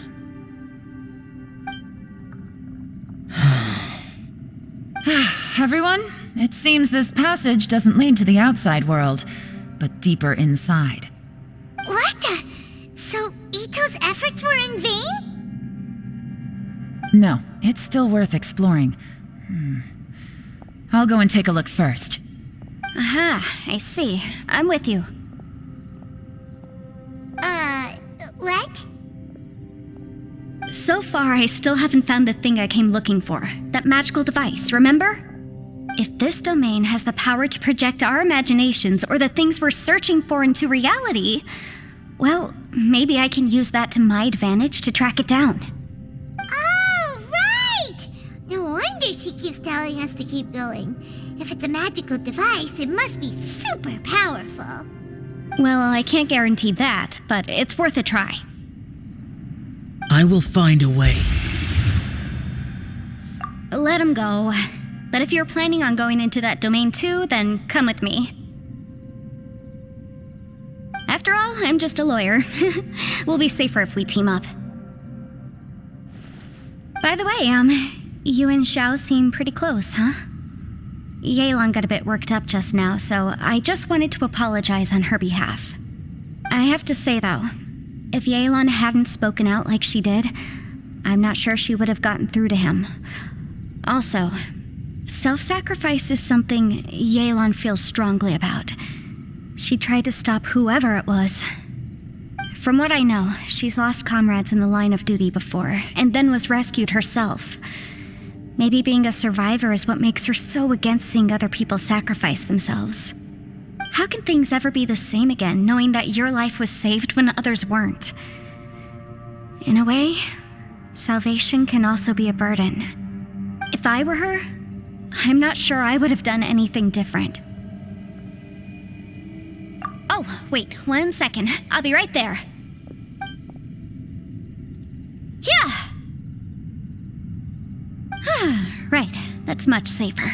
everyone. It seems this passage doesn't lead to the outside world, but deeper inside. What the? So Ito's efforts were in vain? No, it's still worth exploring. I'll go and take a look first. Aha, I see. I'm with you. What? So far, I still haven't found the thing I came looking for. That magical device, remember? If this domain has the power to project our imaginations or the things we're searching for into reality, well, maybe I can use that to my advantage to track it down. Oh, right! No wonder she keeps telling us to keep going. If it's a magical device, it must be super powerful. Well, I can't guarantee that, but it's worth a try. I will find a way. Let him go. But if you're planning on going into that domain too, then come with me. After all, I'm just a lawyer. We'll be safer if we team up. By the way, you and Xiao seem pretty close, huh? Yelan got a bit worked up just now, so I just wanted to apologize on her behalf. I have to say, though, if Yelan hadn't spoken out like she did, I'm not sure she would have gotten through to him. Also, self-sacrifice is something Yelan feels strongly about. She tried to stop whoever it was. From what I know, she's lost comrades in the line of duty before, and then was rescued herself. Maybe being a survivor is what makes her so against seeing other people sacrifice themselves. How can things ever be the same again, knowing that your life was saved when others weren't? In a way, salvation can also be a burden. If I were her, I'm not sure I would have done anything different. Oh, wait, 1 second. I'll be right there. Yeah! Right, that's much safer.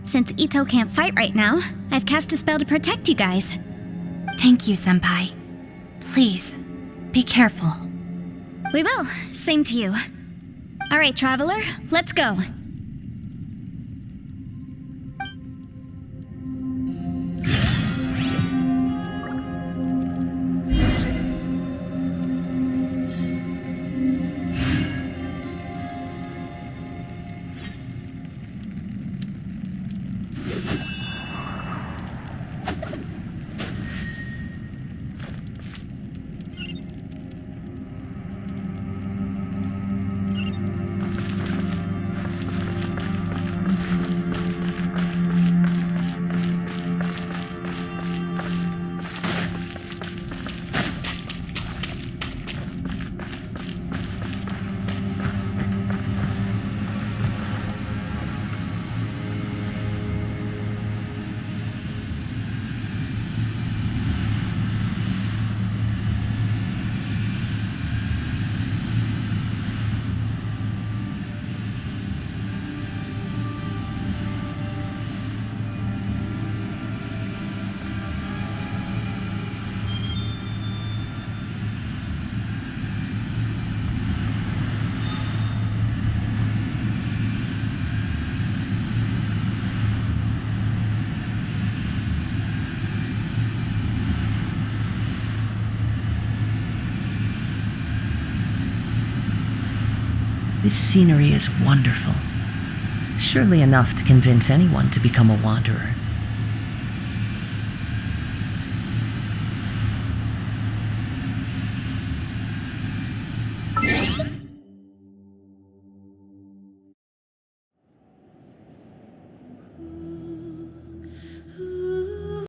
Since Ito can't fight right now, I've cast a spell to protect you guys. Thank you, Senpai. Please, be careful. We will. Same to you. All right, Traveler, let's go. This scenery is wonderful. Surely enough to convince anyone to become a wanderer.